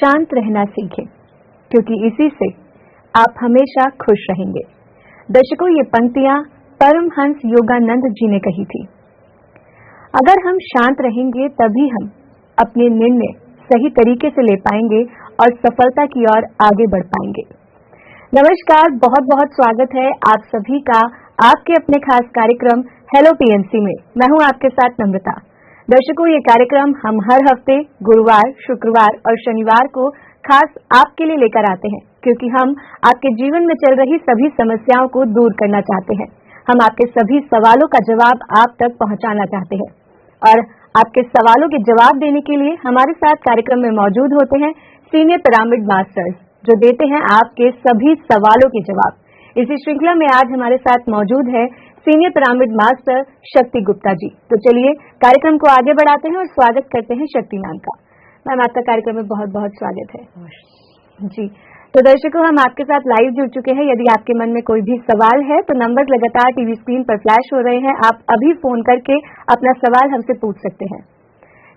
शांत रहना सीखें, क्योंकि इसी से आप हमेशा खुश रहेंगे। दर्शकों, ये पंक्तियां परमहंस योगानंद जी ने कही थी। अगर हम शांत रहेंगे तभी हम अपने निर्णय सही तरीके से ले पाएंगे और सफलता की ओर आगे बढ़ पाएंगे। नमस्कार, बहुत बहुत स्वागत है आप सभी का आपके अपने खास कार्यक्रम हेलो पीएमसी में। मैं हूं आपके साथ नम्रता। दर्शकों, ये कार्यक्रम हम हर हफ्ते गुरुवार, शुक्रवार और शनिवार को खास आपके लिए लेकर आते हैं, क्योंकि हम आपके जीवन में चल रही सभी समस्याओं को दूर करना चाहते हैं। हम आपके सभी सवालों का जवाब आप तक पहुंचाना चाहते हैं और आपके सवालों के जवाब देने के लिए हमारे साथ कार्यक्रम में मौजूद होते हैं सीनियर पिरामिड मास्टर्स, जो देते हैं आपके सभी सवालों के जवाब। इसी श्रृंखला में आज हमारे साथ मौजूद है सीनियर पिरामिड मास्टर शक्ति गुप्ता जी। तो चलिए कार्यक्रम को आगे बढ़ाते हैं और स्वागत करते हैं शक्ति मैम का। मैम, आपका कार्यक्रम में बहुत बहुत स्वागत है जी। तो दर्शकों, हम आपके साथ लाइव जुड़ चुके हैं। यदि आपके मन में कोई भी सवाल है तो नंबर लगातार टीवी स्क्रीन पर फ्लैश हो रहे हैं, आप अभी फोन करके अपना सवाल हमसे पूछ सकते हैं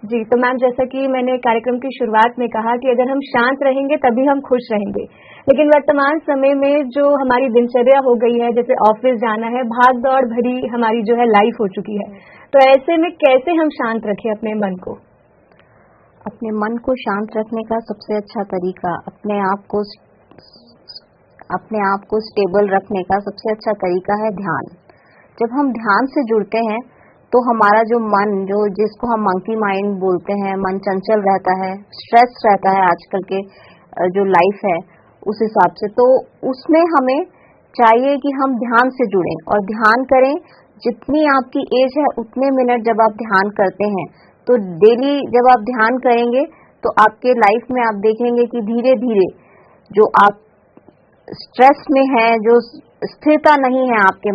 जी। तो मैम, जैसा कि मैंने कार्यक्रम की शुरुआत में कहा कि अगर हम शांत रहेंगे तभी हम खुश रहेंगे, लेकिन वर्तमान समय में जो हमारी दिनचर्या हो गई है, जैसे ऑफिस जाना है, भाग दौड़ भरी हमारी जो है लाइफ हो चुकी है, तो ऐसे में कैसे हम शांत रखें अपने मन को? अपने मन को शांत रखने का सबसे अच्छा तरीका अपने आप को स्टेबल रखने का सबसे अच्छा तरीका है ध्यान। जब हम ध्यान से जुड़ते हैं तो हमारा जो मन, जिसको हम मंकी माइंड बोलते हैं, मन चंचल रहता है, स्ट्रेस रहता है आजकल के जो लाइफ है उस हिसाब से, तो उसमें हमें चाहिए कि हम ध्यान से जुड़ें और ध्यान करें। जितनी आपकी एज है उतने मिनट जब आप ध्यान करते हैं, तो डेली जब आप ध्यान करेंगे तो आपके लाइफ में आप देखेंगे कि धीरे धीरे जो आप स्ट्रेस में है, जो स्थिरता नहीं है आपके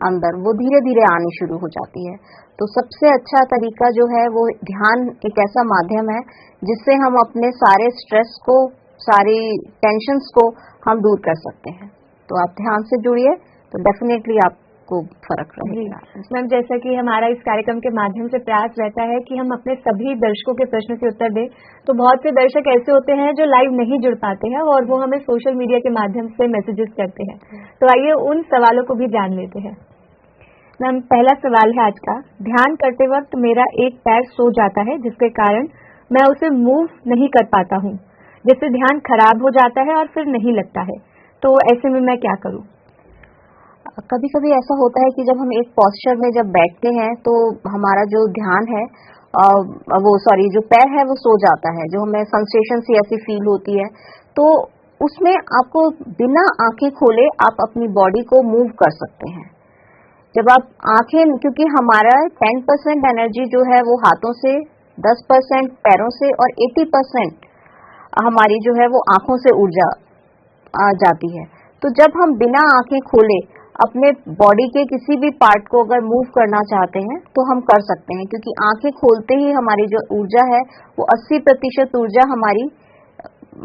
अंदर, वो धीरे धीरे आनी शुरू हो जाती है। तो सबसे अच्छा तरीका जो है वो ध्यान एक ऐसा माध्यम है जिससे हम अपने सारे स्ट्रेस को, सारी टेंशन्स को हम दूर कर सकते हैं। तो आप ध्यान से जुड़िए तो डेफिनेटली आपको फर्क रहेगा। मैम, जैसा कि हमारा इस कार्यक्रम के माध्यम से प्रयास रहता है कि हम अपने सभी दर्शकों के प्रश्न के उत्तर दें, तो बहुत से दर्शक ऐसे होते हैं जो लाइव नहीं जुड़ पाते हैं और वो हमें सोशल मीडिया के माध्यम से मैसेजेस करते हैं। तो आइए उन सवालों को भी जान लेते हैं। मैम, पहला सवाल है आज का। ध्यान करते वक्त मेरा एक पैर सो जाता है, जिसके कारण मैं उसे मूव नहीं कर पाता हूँ, जिससे ध्यान खराब हो जाता है और फिर नहीं लगता है। तो ऐसे में मैं क्या करूँ? कभी कभी ऐसा होता है कि जब हम एक पोस्चर में जब बैठते हैं तो हमारा जो ध्यान है जो पैर है वो सो जाता है, जो हमें सेंसेशन सी ऐसी फील होती है। तो उसमें आपको बिना आंखें खोले आप अपनी बॉडी को मूव कर सकते हैं। जब आप आंखें, क्योंकि हमारा 10% एनर्जी जो है वो हाथों से, 10% पैरों से और 80% हमारी जो है वो आंखों से ऊर्जा आ जाती है। तो जब हम बिना आंखें खोले अपने बॉडी के किसी भी पार्ट को अगर मूव करना चाहते हैं तो हम कर सकते हैं, क्योंकि आंखें खोलते ही हमारी जो ऊर्जा है वो 80% ऊर्जा हमारी,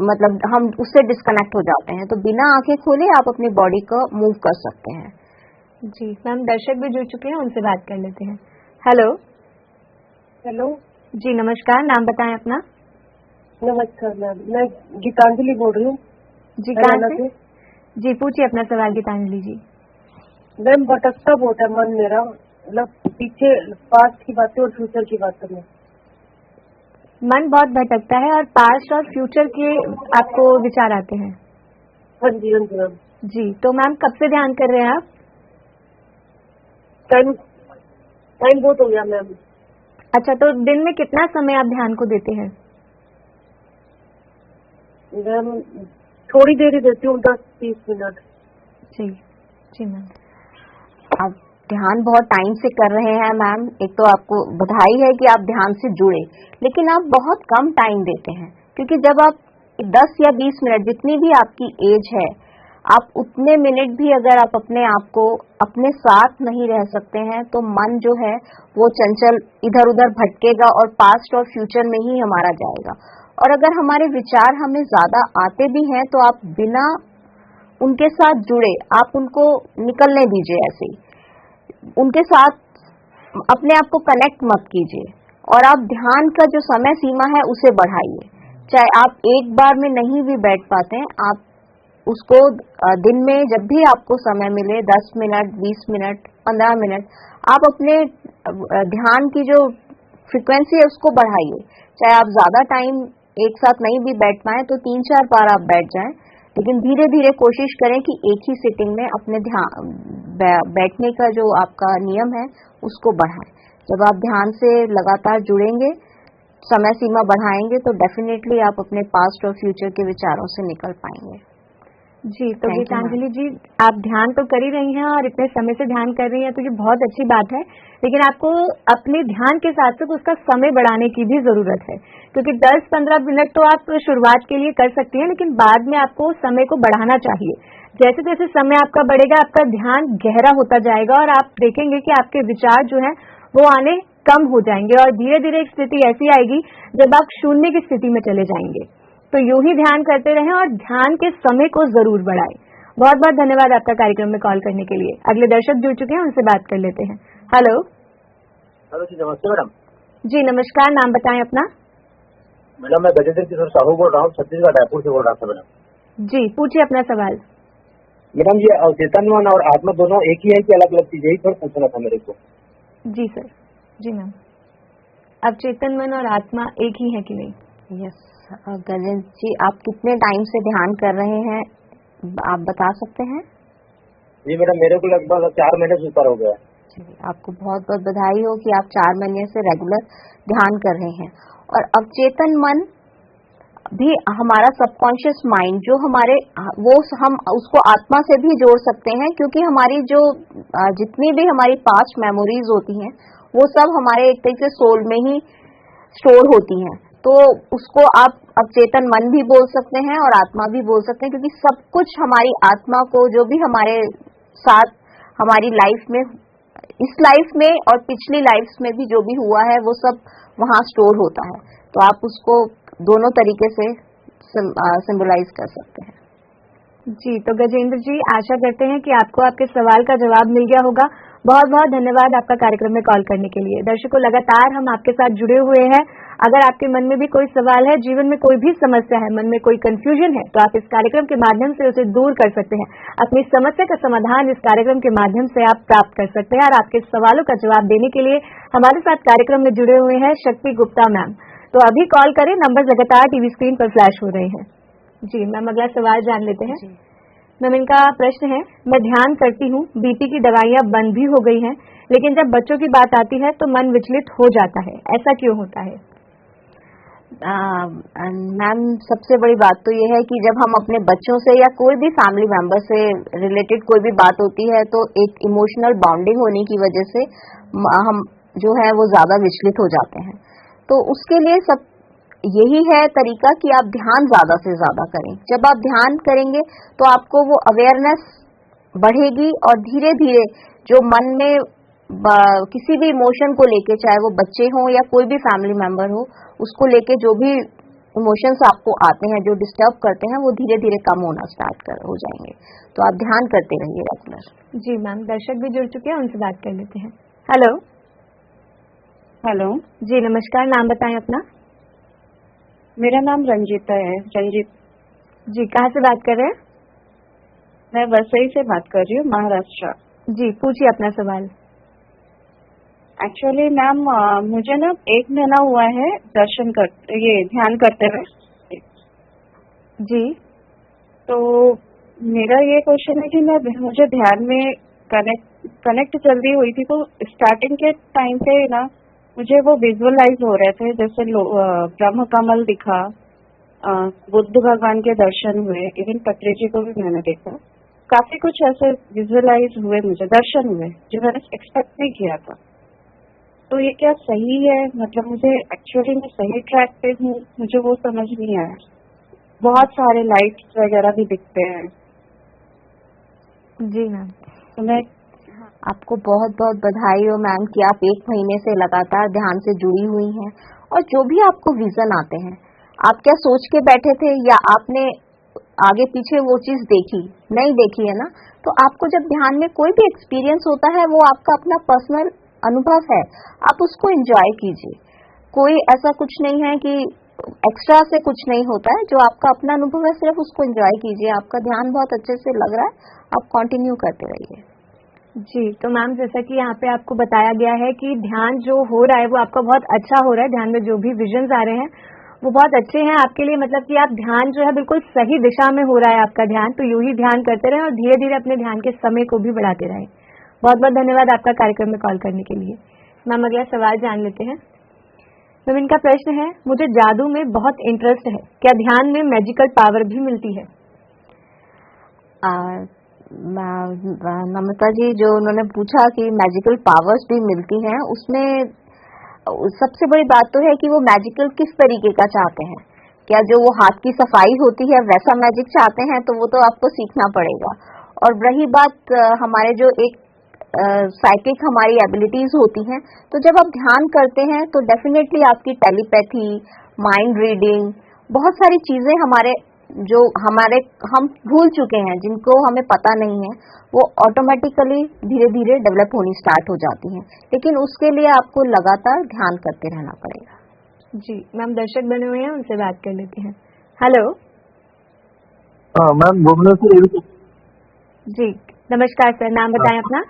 मतलब हम उससे डिस्कनेक्ट हो जाते हैं। तो बिना आंखें खोले आप अपनी बॉडी को मूव कर सकते हैं जी। मैम, दर्शक भी जुड़ चुके हैं, उनसे बात कर लेते हैं। हेलो जी, नमस्कार, नाम बताएं अपना। नमस्कार मैम, मैं गीतांजलि बोल रही हूँ। जी, कहाँ से? जी, पूछिए अपना सवाल गीतांजलि जी। मैम, भटकता बहुत है मन मेरा, मतलब पीछे पास्ट की बातें और फ्यूचर की बातें में। मन बहुत भटकता है और पास्ट और फ्यूचर के आपको विचार आते हैं? हाँ जी मैम। जी, तो मैम कब से ध्यान कर रहे हैं आप? टाइम बहुत हो गया मैम। अच्छा, तो दिन में कितना समय आप ध्यान को देते हैं? मैम, थोड़ी देर ही देती हूँ, 10-30 मिनट। जी मैम। आप ध्यान बहुत टाइम से कर रहे हैं मैम, एक तो आपको बधाई है कि आप ध्यान से जुड़े, लेकिन आप बहुत कम टाइम देते हैं। क्योंकि जब आप 10 या 20 मिनट, जितनी भी आपकी एज है, आप उतने मिनट भी अगर आप अपने आप को अपने साथ नहीं रह सकते हैं तो मन जो है वो चंचल इधर उधर भटकेगा और पास्ट और फ्यूचर में ही हमारा जाएगा। और अगर हमारे विचार हमें ज्यादा आते भी हैं तो आप बिना उनके साथ जुड़े, आप उनको निकलने दीजिए, ऐसे ही उनके साथ अपने आप को कनेक्ट मत कीजिए और आप ध्यान का जो समय सीमा है उसे बढ़ाइए। चाहे आप एक बार में नहीं भी बैठ पाते हैं, आप उसको दिन में जब भी आपको समय मिले 10 मिनट, 20 मिनट, 15 मिनट, आप अपने ध्यान की जो फ्रिक्वेंसी है उसको बढ़ाइए। चाहे आप ज्यादा टाइम एक साथ नहीं भी बैठ पाए तो 3-4 बार आप बैठ जाएं, लेकिन धीरे धीरे कोशिश करें कि एक ही सिटिंग में अपने ध्यान बैठने का जो आपका नियम है उसको बढ़ाएं। जब आप ध्यान से लगातार जुड़ेंगे, समय सीमा बढ़ाएंगे, तो डेफिनेटली आप अपने पास्ट और फ्यूचर के विचारों से निकल पाएंगे। जी, तो गीतांजलि जी, आप ध्यान तो कर ही रही हैं और इतने समय से ध्यान कर रही हैं, तो ये बहुत अच्छी बात है, लेकिन आपको अपने ध्यान के साथ साथ उसका समय बढ़ाने की भी जरूरत है, क्योंकि 10-15 मिनट तो आप शुरुआत के लिए कर सकती हैं, लेकिन बाद में आपको समय को बढ़ाना चाहिए। जैसे जैसे समय आपका बढ़ेगा, आपका ध्यान गहरा होता जाएगा और आप देखेंगे कि आपके विचार जो है वो आने कम हो जाएंगे और धीरे धीरे एक स्थिति ऐसी आएगी जब आप शून्य की स्थिति में चले जाएंगे। तो यूं ही ध्यान करते रहें और ध्यान के समय को जरूर बढ़ाएं। बहुत बहुत धन्यवाद आपका कार्यक्रम में कॉल करने के लिए। अगले दर्शक जुड़ चुके हैं, उनसे बात कर लेते हैं। हेलो। हेलो जी, नमस्ते मैडम। जी नमस्कार, नाम बताएं अपना। मैडम मैं गजेंद्र किशोर साहू बोल रहा हूँ, छत्तीसगढ़ रायपुर से बोल रहा था मैडम। जी पूछिए अपना सवाल। मैडम ये अवचेतन मन और आत्मा दोनों एक ही है कि अलग अलग चीजें, ही थोड़ा पूछना था मेरे को। जी सर। जी मैम, अवचेतन मन और आत्मा एक ही है कि नहीं? यस गजेंद्र जी, आप कितने टाइम से ध्यान कर रहे हैं, आप बता सकते हैं? जी मैडम, मेरे को लगभग 4 महीने से ऊपर हो गया है। आपको बहुत बहुत बधाई हो कि आप 4 महीने से रेगुलर ध्यान कर रहे हैं। और अवचेतन मन भी हमारा सबकॉन्शियस माइंड जो हमारे वो हम उसको आत्मा से भी जोड़ सकते हैं, क्योंकि हमारी जो जितनी भी हमारी पास्ट मेमोरीज होती हैं वो सब हमारे एक तरीके से सोल में ही स्टोर होती हैं। तो उसको आप अवचेतन मन भी बोल सकते हैं और आत्मा भी बोल सकते हैं, क्योंकि सब कुछ हमारी आत्मा को जो भी हमारे साथ हमारी लाइफ में, इस लाइफ में और पिछली लाइफ में भी जो भी हुआ है वो सब वहाँ स्टोर होता है। तो आप उसको दोनों तरीके से सिंबलाइज कर सकते हैं। जी तो गजेंद्र जी, आशा करते हैं कि आपको आपके सवाल का जवाब मिल गया होगा। बहुत बहुत धन्यवाद आपका कार्यक्रम में कॉल करने के लिए। दर्शकों, लगातार हम आपके साथ जुड़े हुए हैं। अगर आपके मन में भी कोई सवाल है, जीवन में कोई भी समस्या है, मन में कोई कंफ्यूजन है, तो आप इस कार्यक्रम के माध्यम से उसे दूर कर सकते हैं। अपनी समस्या का समाधान इस कार्यक्रम के माध्यम से आप प्राप्त कर सकते हैं। और आपके सवालों का जवाब देने के लिए हमारे साथ कार्यक्रम में जुड़े हुए हैं शक्ति गुप्ता मैम। तो अभी कॉल करें, नंबर लगातार टीवी स्क्रीन पर फ्लैश हो रहे हैं। जी मैम, अगला सवाल जान लेते हैं। मैम, इनका प्रश्न है, मैं ध्यान करती हूँ, बीपी की दवाइयाँ बंद भी हो गई हैं, लेकिन जब बच्चों की बात आती है तो मन विचलित हो जाता है, ऐसा क्यों होता है? मैम, सबसे बड़ी बात तो ये है कि जब हम अपने बच्चों से या कोई भी फैमिली मेंबर से रिलेटेड कोई भी बात होती है तो एक इमोशनल बॉन्डिंग होने की वजह से हम जो है वो ज्यादा विचलित हो जाते हैं। तो उसके लिए सब यही है तरीका कि आप ध्यान ज्यादा से ज्यादा करें। जब आप ध्यान करेंगे तो आपको वो अवेयरनेस बढ़ेगी और धीरे धीरे जो मन में किसी भी इमोशन को लेके, चाहे वो बच्चे हों या कोई भी फैमिली मेंबर हो, उसको लेके जो भी इमोशंस आपको आते हैं, जो डिस्टर्ब करते हैं, वो धीरे धीरे कम होना स्टार्ट हो जाएंगे। तो आप ध्यान करते रहिए रेगुलर। जी मैम, दर्शक भी जुड़ चुके हैं, उनसे बात कर लेते हैं। हेलो। हेलो जी नमस्कार, नाम बताएं अपना। मेरा नाम रंजीता है। रंजीत जी, कहाँ से बात कर रहे हैं? मैं वसई से बात कर रही हूँ, महाराष्ट्र। जी पूछिए अपना सवाल। एक्चुअली मैम, मुझे ना 1 महीना हुआ है ये ध्यान करते हुए। जी तो मेरा ये क्वेश्चन है कि मुझे ध्यान में कनेक्ट जल्दी हुई थी, तो स्टार्टिंग के टाइम पे ना मुझे वो विजुअलाइज हो रहे थे, जैसे ब्रह्म कमल दिखा, बुद्ध भगवान के दर्शन हुए, इवन पत्री जी को भी मैंने देखा। काफी कुछ ऐसे विजुअलाइज हुए, मुझे दर्शन हुए जो मैंने एक्सपेक्ट नहीं किया था। तो ये क्या सही है? मतलब मुझे एक्चुअली मैं सही ट्रैक पे हूँ? मुझे वो समझ नहीं आया। बहुत सारे लाइट्स वगैरह भी दिखते हैं। जी मैम, तो मैं आपको बहुत बहुत बधाई हो मैम कि आप 1 महीने से लगातार ध्यान से जुड़ी हुई हैं। और जो भी आपको विजन आते हैं, आप क्या सोच के बैठे थे या आपने आगे पीछे वो चीज देखी, नहीं देखी है ना? तो आपको जब ध्यान में कोई भी एक्सपीरियंस होता है, वो आपका अपना पर्सनल अनुभव है, आप उसको एंजॉय कीजिए। कोई ऐसा कुछ नहीं है कि एक्स्ट्रा से कुछ नहीं होता है, जो आपका अपना अनुभव है सिर्फ उसको एंजॉय कीजिए। आपका ध्यान बहुत अच्छे से लग रहा है, आप कंटिन्यू करते रहिए। जी, तो मैम जैसा कि यहाँ पे आपको बताया गया है कि ध्यान जो हो रहा है वो आपका बहुत अच्छा हो रहा है, ध्यान में जो भी विजन्स आ रहे हैं वो बहुत अच्छे हैं आपके लिए, मतलब कि आप ध्यान जो है बिल्कुल सही दिशा में हो रहा है आपका ध्यान। तो यूं ही ध्यान करते रहें और धीरे धीरे अपने ध्यान के समय को भी बढ़ाते रहें। बहुत बहुत धन्यवाद आपका कार्यक्रम में कॉल करने के लिए। मैम अगला सवाल जान लेते हैं। मैम इनका प्रश्न है, मुझे जादू में बहुत इंटरेस्ट है, क्या ध्यान में मैजिकल पावर भी मिलती है? नमिता जी, जो उन्होंने पूछा कि मैजिकल पावर्स भी मिलती हैं, उसमें सबसे बड़ी बात तो है कि वो मैजिकल किस तरीके का चाहते हैं। क्या जो वो हाथ की सफाई होती है वैसा मैजिक चाहते हैं, तो वो तो आपको सीखना पड़ेगा। और रही बात हमारे जो एक साइकिक हमारी एबिलिटीज होती हैं, तो जब आप ध्यान करते हैं तो डेफिनेटली आपकी टेलीपैथी, माइंड रीडिंग, बहुत सारी चीजें हम भूल चुके हैं, जिनको हमें पता नहीं है, वो ऑटोमेटिकली धीरे धीरे डेवलप होनी स्टार्ट हो जाती हैं। लेकिन उसके लिए आपको लगातार ध्यान करते रहना पड़ेगा। जी मैम, दर्शक बने हुए हैं, उनसे बात कर लेते हैं। हेलो। मैम भुवनेश्वर। जी नमस्कार सर, नाम बताएं अपना।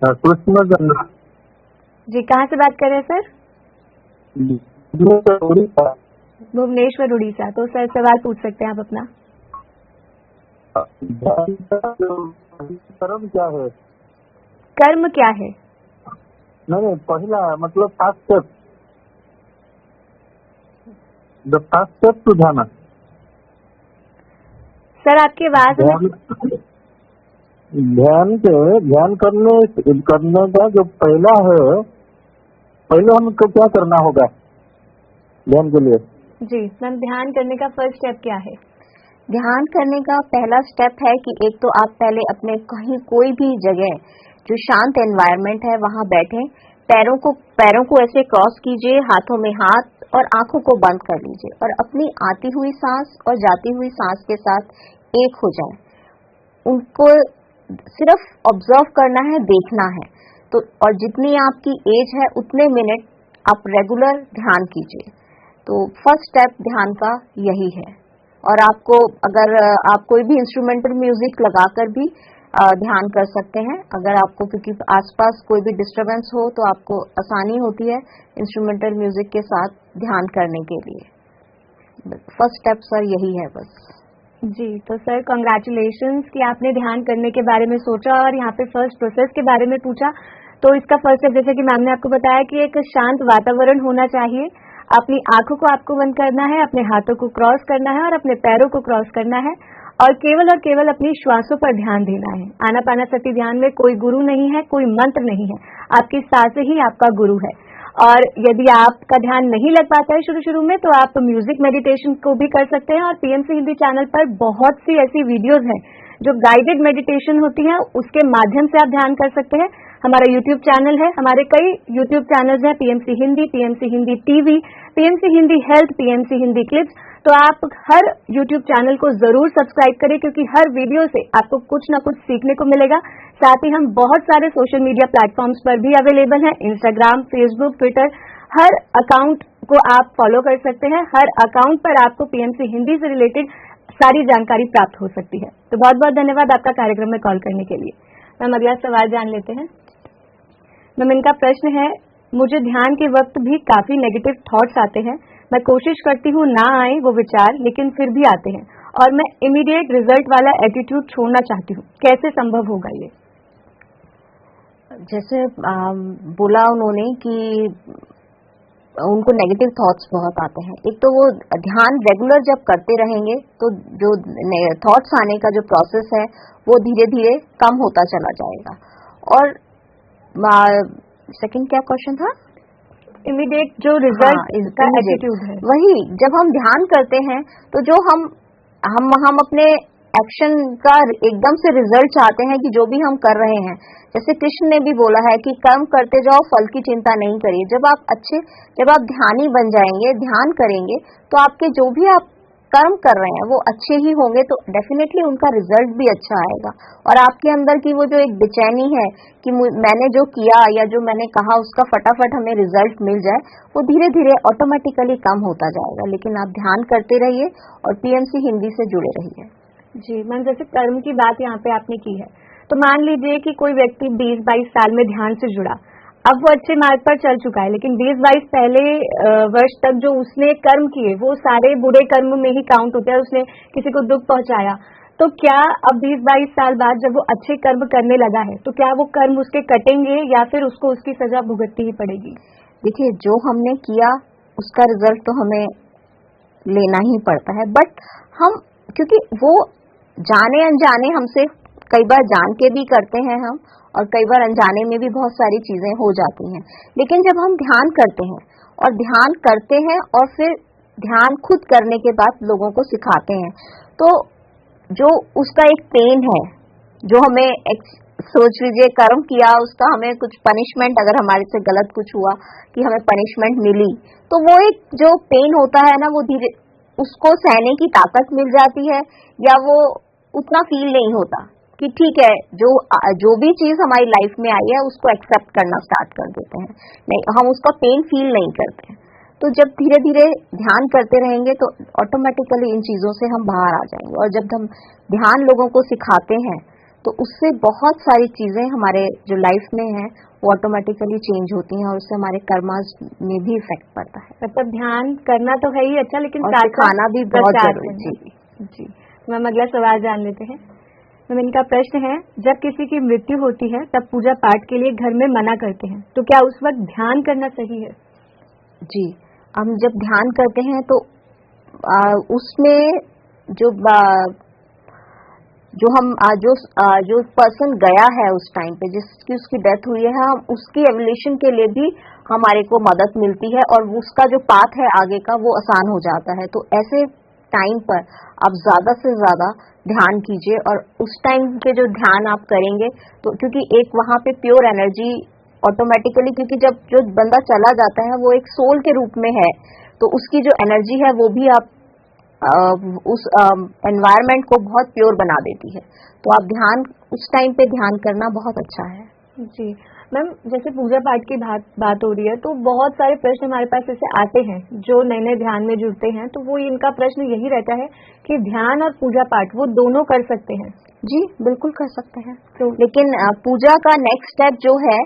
कृष्ण जी, कहाँ से बात कर रहे हैं सर? भुवनेश्वर, उड़ीसा। तो सर सवाल पूछ सकते हैं आप अपना। कर्म क्या है? कर्म क्या है? नहीं, पहला मतलब first step, the first step to ध्यान। सर आपकी आवाज ध्यान करने का जो पहला है, पहले हमको क्या करना होगा ध्यान के लिए? जी मैम, ध्यान करने का फर्स्ट स्टेप क्या है? ध्यान करने का पहला स्टेप है कि एक तो आप पहले अपने कहीं कोई भी जगह जो शांत एनवायरनमेंट है वहां बैठें, पैरों को ऐसे क्रॉस कीजिए, हाथों में हाथ और आंखों को बंद कर लीजिए और अपनी आती हुई सांस और जाती हुई सांस के साथ एक हो जाए। उनको सिर्फ ऑब्जर्व करना है, देखना है। तो और जितनी आपकी एज है उतने मिनट आप रेगुलर ध्यान कीजिए। तो फर्स्ट स्टेप ध्यान का यही है। और आपको अगर आप कोई भी इंस्ट्रूमेंटल म्यूजिक लगाकर भी ध्यान कर सकते हैं, अगर आपको क्योंकि आसपास कोई भी डिस्टरबेंस हो तो आपको आसानी होती है इंस्ट्रूमेंटल म्यूजिक के साथ ध्यान करने के लिए। फर्स्ट स्टेप सर यही है बस। जी, तो सर कंग्रेचुलेशंस कि आपने ध्यान करने के बारे में सोचा और यहाँ पे फर्स्ट प्रोसेस के बारे में पूछा। तो इसका फर्स्ट स्टेप, जैसे कि मैम ने आपको बताया कि एक शांत वातावरण होना चाहिए, अपनी आंखों को आपको बंद करना है, अपने हाथों को क्रॉस करना है और अपने पैरों को क्रॉस करना है और केवल अपनी श्वासों पर ध्यान देना है। आनापानासति ध्यान में कोई गुरु नहीं है, कोई मंत्र नहीं है, आपकी सांसें ही आपका गुरु है। और यदि आपका ध्यान नहीं लग पाता है शुरू में, तो आप म्यूजिक मेडिटेशन को भी कर सकते हैं। और पीएमसी हिंदी चैनल पर बहुत सी ऐसी वीडियोज हैं जो गाइडेड मेडिटेशन होती हैं, उसके माध्यम से आप ध्यान कर सकते हैं। हमारा यूट्यूब चैनल है, हमारे कई यूट्यूब चैनल्स हैं, PMC Hindi TV, PMC Hindi health, PMC Hindi clips. तो आप हर यूट्यूब चैनल को जरूर सब्सक्राइब करें, क्योंकि हर वीडियो से आपको कुछ न कुछ सीखने को मिलेगा। साथ ही हम बहुत सारे सोशल मीडिया प्लेटफॉर्म्स पर भी अवेलेबल हैं, इंस्टाग्राम, फेसबुक, ट्विटर, हर अकाउंट को आप फॉलो कर सकते हैं। हर अकाउंट पर आपको पीएमसी हिंदी से रिलेटेड सारी जानकारी प्राप्त हो सकती है। तो बहुत बहुत धन्यवाद आपका कार्यक्रम में कॉल करने के लिए। मैम अगला सवाल जान लेते हैं। मैम इनका प्रश्न है, मुझे ध्यान के वक्त भी काफी नेगेटिव थॉट्स आते हैं। मैं कोशिश करती हूँ ना आए वो विचार, लेकिन फिर भी आते हैं और मैं इमीडिएट रिजल्ट वाला एटीट्यूड छोड़ना चाहती हूँ। कैसे संभव होगा ये? जैसे बोला उन्होंने कि उनको नेगेटिव थॉट्स बहुत आते हैं। एक तो वो ध्यान रेगुलर जब करते रहेंगे तो जो थॉट्स आने का जो प्रोसेस है वो धीरे धीरे कम होता चला जाएगा। और सेकंड क्या क्वेश्चन था? इमीडिएट जो रिजल्ट का एटीट्यूड है, वही जब हम ध्यान करते हैं तो जो हम अपने एक्शन का एकदम से रिजल्ट चाहते हैं कि जो भी हम कर रहे हैं, जैसे कृष्ण ने भी बोला है कि कर्म करते जाओ, फल की चिंता नहीं करिए। जब आप ध्यानी बन जाएंगे, ध्यान करेंगे, तो आपके जो भी आप कर्म कर रहे हैं वो अच्छे ही होंगे तो डेफिनेटली उनका रिजल्ट भी अच्छा आएगा। और आपके अंदर की वो जो एक बेचैनी है कि मैंने जो किया या जो मैंने कहा उसका फटाफट हमें रिजल्ट मिल जाए, वो धीरे धीरे ऑटोमेटिकली कम होता जाएगा। लेकिन आप ध्यान करते रहिए और पीएमसी हिंदी से जुड़े रहिए। जी मैम, जैसे कर्म की बात यहाँ पे आपने की है, तो मान लीजिए कि कोई व्यक्ति 20-22 साल में ध्यान से जुड़ा, अब वो अच्छे मार्ग पर चल चुका है, लेकिन 20-22 पहले वर्ष तक जो उसने कर्म किए वो सारे बुरे कर्म में ही काउंट होते हैं। उसने किसी को दुख पहुंचाया, तो क्या अब 20-22 साल बाद जब वो अच्छे कर्म करने लगा है तो क्या वो कर्म उसके कटेंगे या फिर उसको उसकी सजा भुगतनी ही पड़ेगी? देखिए, जो हमने किया उसका रिजल्ट तो हमें लेना ही पड़ता है, बट हम क्योंकि वो जाने अनजाने हमसे कई बार जान के भी करते हैं हम, और कई बार अनजाने में भी बहुत सारी चीजें हो जाती हैं। लेकिन जब हम ध्यान करते हैं और फिर ध्यान खुद करने के बाद लोगों को सिखाते हैं, तो जो उसका एक पेन है, जो हमें सोच लीजिए कर्म किया उसका हमें कुछ पनिशमेंट, अगर हमारे से गलत कुछ हुआ कि हमें पनिशमेंट मिली, तो वो एक जो पेन होता है ना, वो धीरे उसको सहने की ताकत मिल जाती है, या वो उतना फील नहीं होता कि ठीक है जो भी चीज हमारी लाइफ में आई है उसको एक्सेप्ट करना स्टार्ट कर देते हैं। नहीं, हम उसका पेन फील नहीं करते हैं। तो जब धीरे धीरे ध्यान करते रहेंगे तो ऑटोमेटिकली इन चीजों से हम बाहर आ जाएंगे। और जब हम ध्यान लोगों को सिखाते हैं तो उससे बहुत सारी चीजें हमारे जो लाइफ में है वो ऑटोमेटिकली चेंज होती हैं, और उससे हमारे कर्मास में भी इफेक्ट पड़ता है। मतलब ध्यान करना तो है ही अच्छा, लेकिन सिखाना भी बहुत जरूरी है। जी मैम, अगला सवाल जान लेते हैं। मैम, इनका प्रश्न है, जब किसी की मृत्यु होती है तब पूजा पाठ के लिए घर में मना करते हैं, तो क्या उस वक्त ध्यान करना सही है? जी, हम जब ध्यान करते हैं तो उसमें जो पर्सन गया है उस टाइम पे, जिसकी उसकी डेथ हुई है, हम उसकी एवोल्यूशन के लिए भी हमारे को मदद मिलती है, और उसका जो पाथ है आगे का वो आसान हो जाता है। तो ऐसे टाइम पर आप ज्यादा से ज्यादा ध्यान कीजिए, और उस टाइम पे जो ध्यान आप करेंगे तो क्योंकि एक वहां पे प्योर एनर्जी ऑटोमेटिकली, क्योंकि जब जो बंदा चला जाता है वो एक सोल के रूप में है, तो उसकी जो एनर्जी है वो भी आप उस एनवायरनमेंट को बहुत प्योर बना देती है। तो आप उस टाइम पे ध्यान करना बहुत अच्छा है। जी मैम, जैसे पूजा पाठ की बात हो रही है तो बहुत सारे प्रश्न हमारे पास ऐसे आते हैं जो नए नए ध्यान में जुड़ते हैं, तो वो इनका प्रश्न यही रहता है कि ध्यान और पूजा पाठ वो दोनों कर सकते हैं? जी बिल्कुल कर सकते हैं, तो लेकिन पूजा का नेक्स्ट स्टेप जो है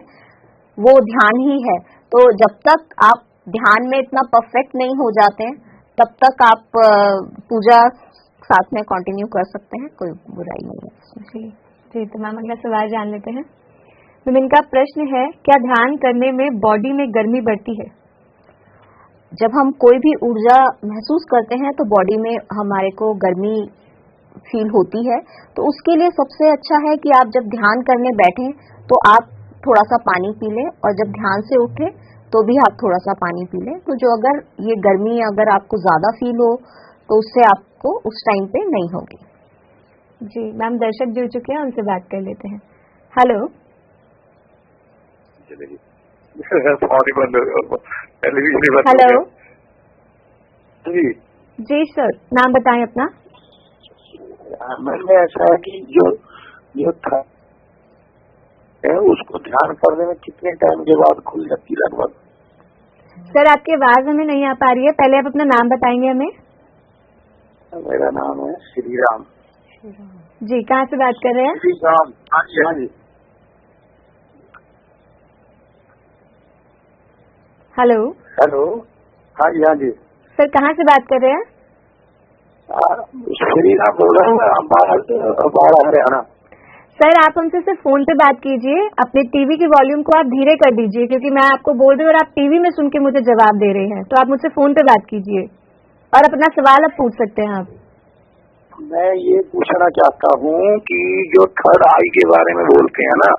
वो ध्यान ही है। तो जब तक आप ध्यान में इतना परफेक्ट नहीं हो जाते हैं तब तक आप पूजा साथ में कंटिन्यू कर सकते हैं, कोई बुराई नहीं है। जी तो मैम, अगला सवाल जान लेते हैं। तो इनका प्रश्न है, क्या ध्यान करने में बॉडी में गर्मी बढ़ती है? जब हम कोई भी ऊर्जा महसूस करते हैं तो बॉडी में हमारे को गर्मी फील होती है, तो उसके लिए सबसे अच्छा है कि आप जब ध्यान करने बैठे तो आप थोड़ा सा पानी पी लें, और जब ध्यान से उठे तो भी आप थोड़ा सा पानी पी लें। तो जो अगर ये गर्मी अगर आपको ज्यादा फील हो तो उससे आपको उस टाइम पे नहीं होगी। जी मैम, दर्शक जुड़ चुके हैं, उनसे बात कर लेते हैं। हेलो। हेलो। जी सर, नाम बताएं अपना। मैंने ऐसा है कि जो था उसको ध्यान करने में कितने टाइम के बाद खुल जाती है लगभग? सर, आपकी आवाज हमें नहीं आ पा रही है, पहले आप अपना नाम बताएंगे हमें। मेरा नाम है श्री राम। जी, कहाँ से बात कर रहे हैं? श्री राम। हाँ जी, हाँ जी। हेलो। हेलो। हाँ जी, हाँ जी। सर, कहाँ से बात कर रहे हैं? श्री राम बोल रहा हूँ, बाड़ा हरियाणा। सर, आप हमसे सिर्फ फोन पे बात कीजिए, अपने टीवी के वॉल्यूम को आप धीरे कर दीजिए, क्योंकि मैं आपको बोल रही हूँ और आप टीवी में सुन के मुझे जवाब दे रहे हैं, तो आप मुझसे फोन पे बात कीजिए और अपना सवाल अब पूछ सकते हैं आप। मैं ये पूछना चाहता हूँ कि जो थर्ड आई के बारे में बोलते हैं ना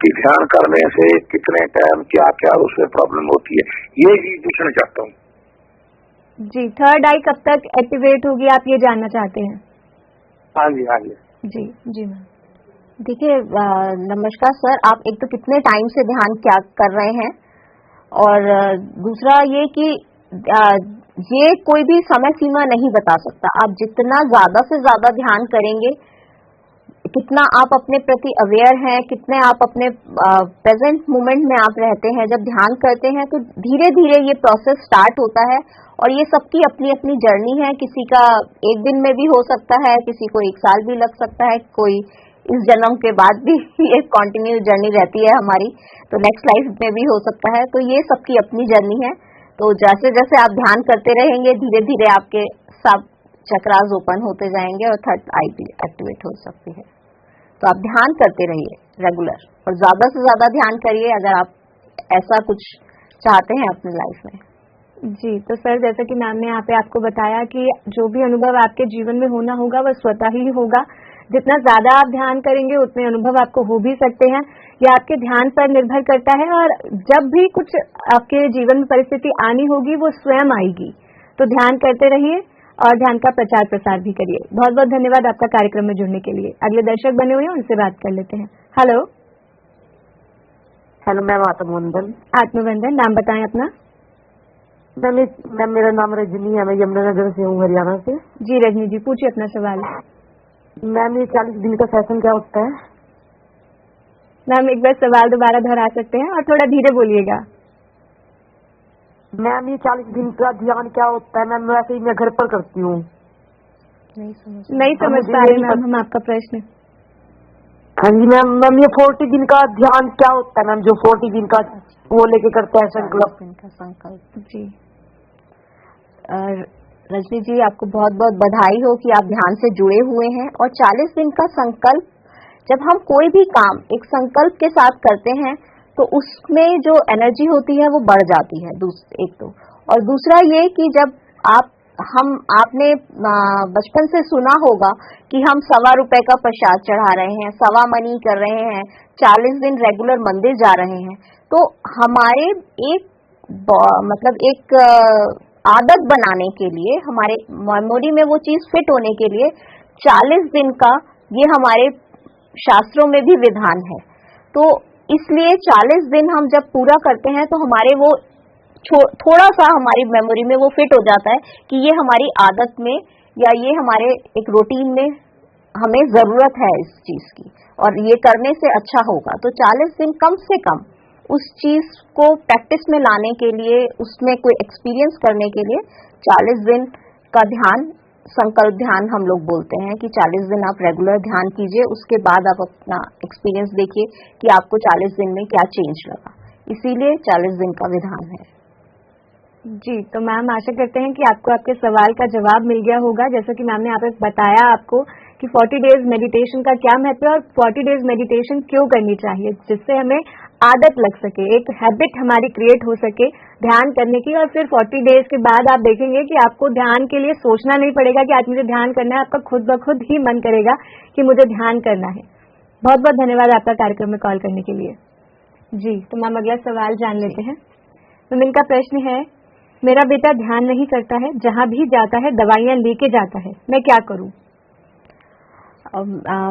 कि ध्यान करने से कितने टाइम क्या क्या उसमें प्रॉब्लम होती है, ये ही पूछना चाहता हूँ। जी, थर्ड आई कब तक एक्टिवेट होगी, आप ये जानना चाहते हैं? हाँ जी, हाँ जी। जी जी मैम। देखिए, नमस्कार सर, आप एक तो कितने टाइम से ध्यान क्या कर रहे हैं, और दूसरा ये कि ये कोई भी समय सीमा नहीं बता सकता। आप जितना ज्यादा से ज्यादा ध्यान करेंगे, कितना आप अपने प्रति अवेयर हैं, कितने आप अपने प्रेजेंट मोमेंट में आप रहते हैं। जब ध्यान करते हैं तो धीरे धीरे ये प्रोसेस स्टार्ट होता है और ये सबकी अपनी अपनी जर्नी है। किसी का एक दिन में भी हो सकता है, किसी को 1 साल भी लग सकता है, कोई इस जन्म के बाद भी ये कंटिन्यू जर्नी रहती है हमारी, तो नेक्स्ट लाइफ में भी हो सकता है। तो ये सबकी अपनी जर्नी है। तो जैसे जैसे आप ध्यान करते रहेंगे, धीरे धीरे आपके सब चक्रास ओपन होते जाएंगे और थर्ड आई भी एक्टिवेट हो सकती है। तो आप ध्यान करते रहिए रेगुलर, और ज्यादा से ज्यादा ध्यान करिए अगर आप ऐसा कुछ चाहते हैं अपनी लाइफ में। जी, तो सर जैसा कि मैम ने यहाँ पे आपको बताया कि जो भी अनुभव आपके जीवन में होना होगा वह स्वतः ही होगा। जितना ज्यादा आप ध्यान करेंगे उतने अनुभव आपको हो भी सकते हैं। यह आपके ध्यान पर निर्भर करता है, और जब भी कुछ आपके जीवन में परिस्थिति आनी होगी वो स्वयं आएगी। तो ध्यान करते रहिए और ध्यान का प्रचार प्रसार भी करिए। बहुत बहुत धन्यवाद आपका कार्यक्रम में जुड़ने के लिए। अगले दर्शक बने हुए हैं, उनसे बात कर लेते हैं। हेलो। हेलो मैम, आत्मवंदन। आत्मवंदन, नाम बताएं अपना। मैम मेरा नाम रजनी है, मैं यमुनानगर से हूँ, हरियाणा से। जी रजनी जी, पूछिए अपना सवाल। मैम ये 40 दिन का सेशन क्या होता है? मैम एक बार सवाल दोबारा दोहरा सकते हैं और थोड़ा धीरे बोलिएगा। मैम ये 40 दिन का ध्यान क्या होता है? मैम वैसे ही मैं घर पर करती हूँ। नहीं समझ पा रहे मैम हम आपका प्रश्न। हाँ जी मैम, मैम ये 40 दिन का ध्यान क्या होता है मैम, जो 40 दिन का वो लेके करते हैं संकल्प? जी रजनी जी, आपको बहुत बहुत बधाई हो कि आप ध्यान से जुड़े हुए हैं। और 40 दिन का संकल्प, जब हम कोई भी काम एक संकल्प के साथ करते हैं तो उसमें जो एनर्जी होती है वो बढ़ जाती है, एक तो। और दूसरा ये कि जब आपने बचपन से सुना होगा कि हम ₹1.25 का प्रसाद चढ़ा रहे हैं, सवा मनी कर रहे हैं, 40 दिन रेगुलर मंदिर जा रहे हैं, तो हमारे एक आदत बनाने के लिए, हमारे मेमोरी में वो चीज फिट होने के लिए 40 दिन का ये हमारे शास्त्रों में भी विधान है। तो इसलिए 40 दिन हम जब पूरा करते हैं तो हमारे वो थोड़ा सा हमारी मेमोरी में वो फिट हो जाता है कि ये हमारी आदत में या ये हमारे एक रूटीन में हमें जरूरत है इस चीज की, और ये करने से अच्छा होगा। तो 40 दिन कम से कम उस चीज को प्रैक्टिस में लाने के लिए, उसमें कोई एक्सपीरियंस करने के लिए 40 दिन का ध्यान, संकल्प ध्यान हम लोग बोलते हैं कि 40 दिन आप रेगुलर ध्यान कीजिए। उसके बाद आप अपना एक्सपीरियंस देखिए कि आपको 40 दिन में क्या चेंज लगा। इसीलिए 40 दिन का विधान है। जी, तो मैम आशा करते हैं कि आपको आपके सवाल का जवाब मिल गया होगा। जैसा कि मैम ने यहाँ पे बताया आपको कि 40 डेज मेडिटेशन का क्या महत्व है और 40 डेज मेडिटेशन क्यों करनी चाहिए, जिससे हमें आदत लग सके, एक हैबिट हमारी क्रिएट हो सके ध्यान करने की। और फिर 40 डेज के बाद आप देखेंगे कि आपको ध्यान के लिए सोचना नहीं पड़ेगा कि आज मुझे ध्यान करना है। आपका खुद ब खुद ही मन करेगा कि मुझे ध्यान करना है। बहुत बहुत धन्यवाद आपका कार्यक्रम में कॉल करने के लिए। जी, तो मैम अगला सवाल जान लेते हैं। तो इनका प्रश्न है, मेरा बेटा ध्यान नहीं करता है, जहाँ भी जाता है दवाइयाँ लेके जाता है, मैं क्या करूँ?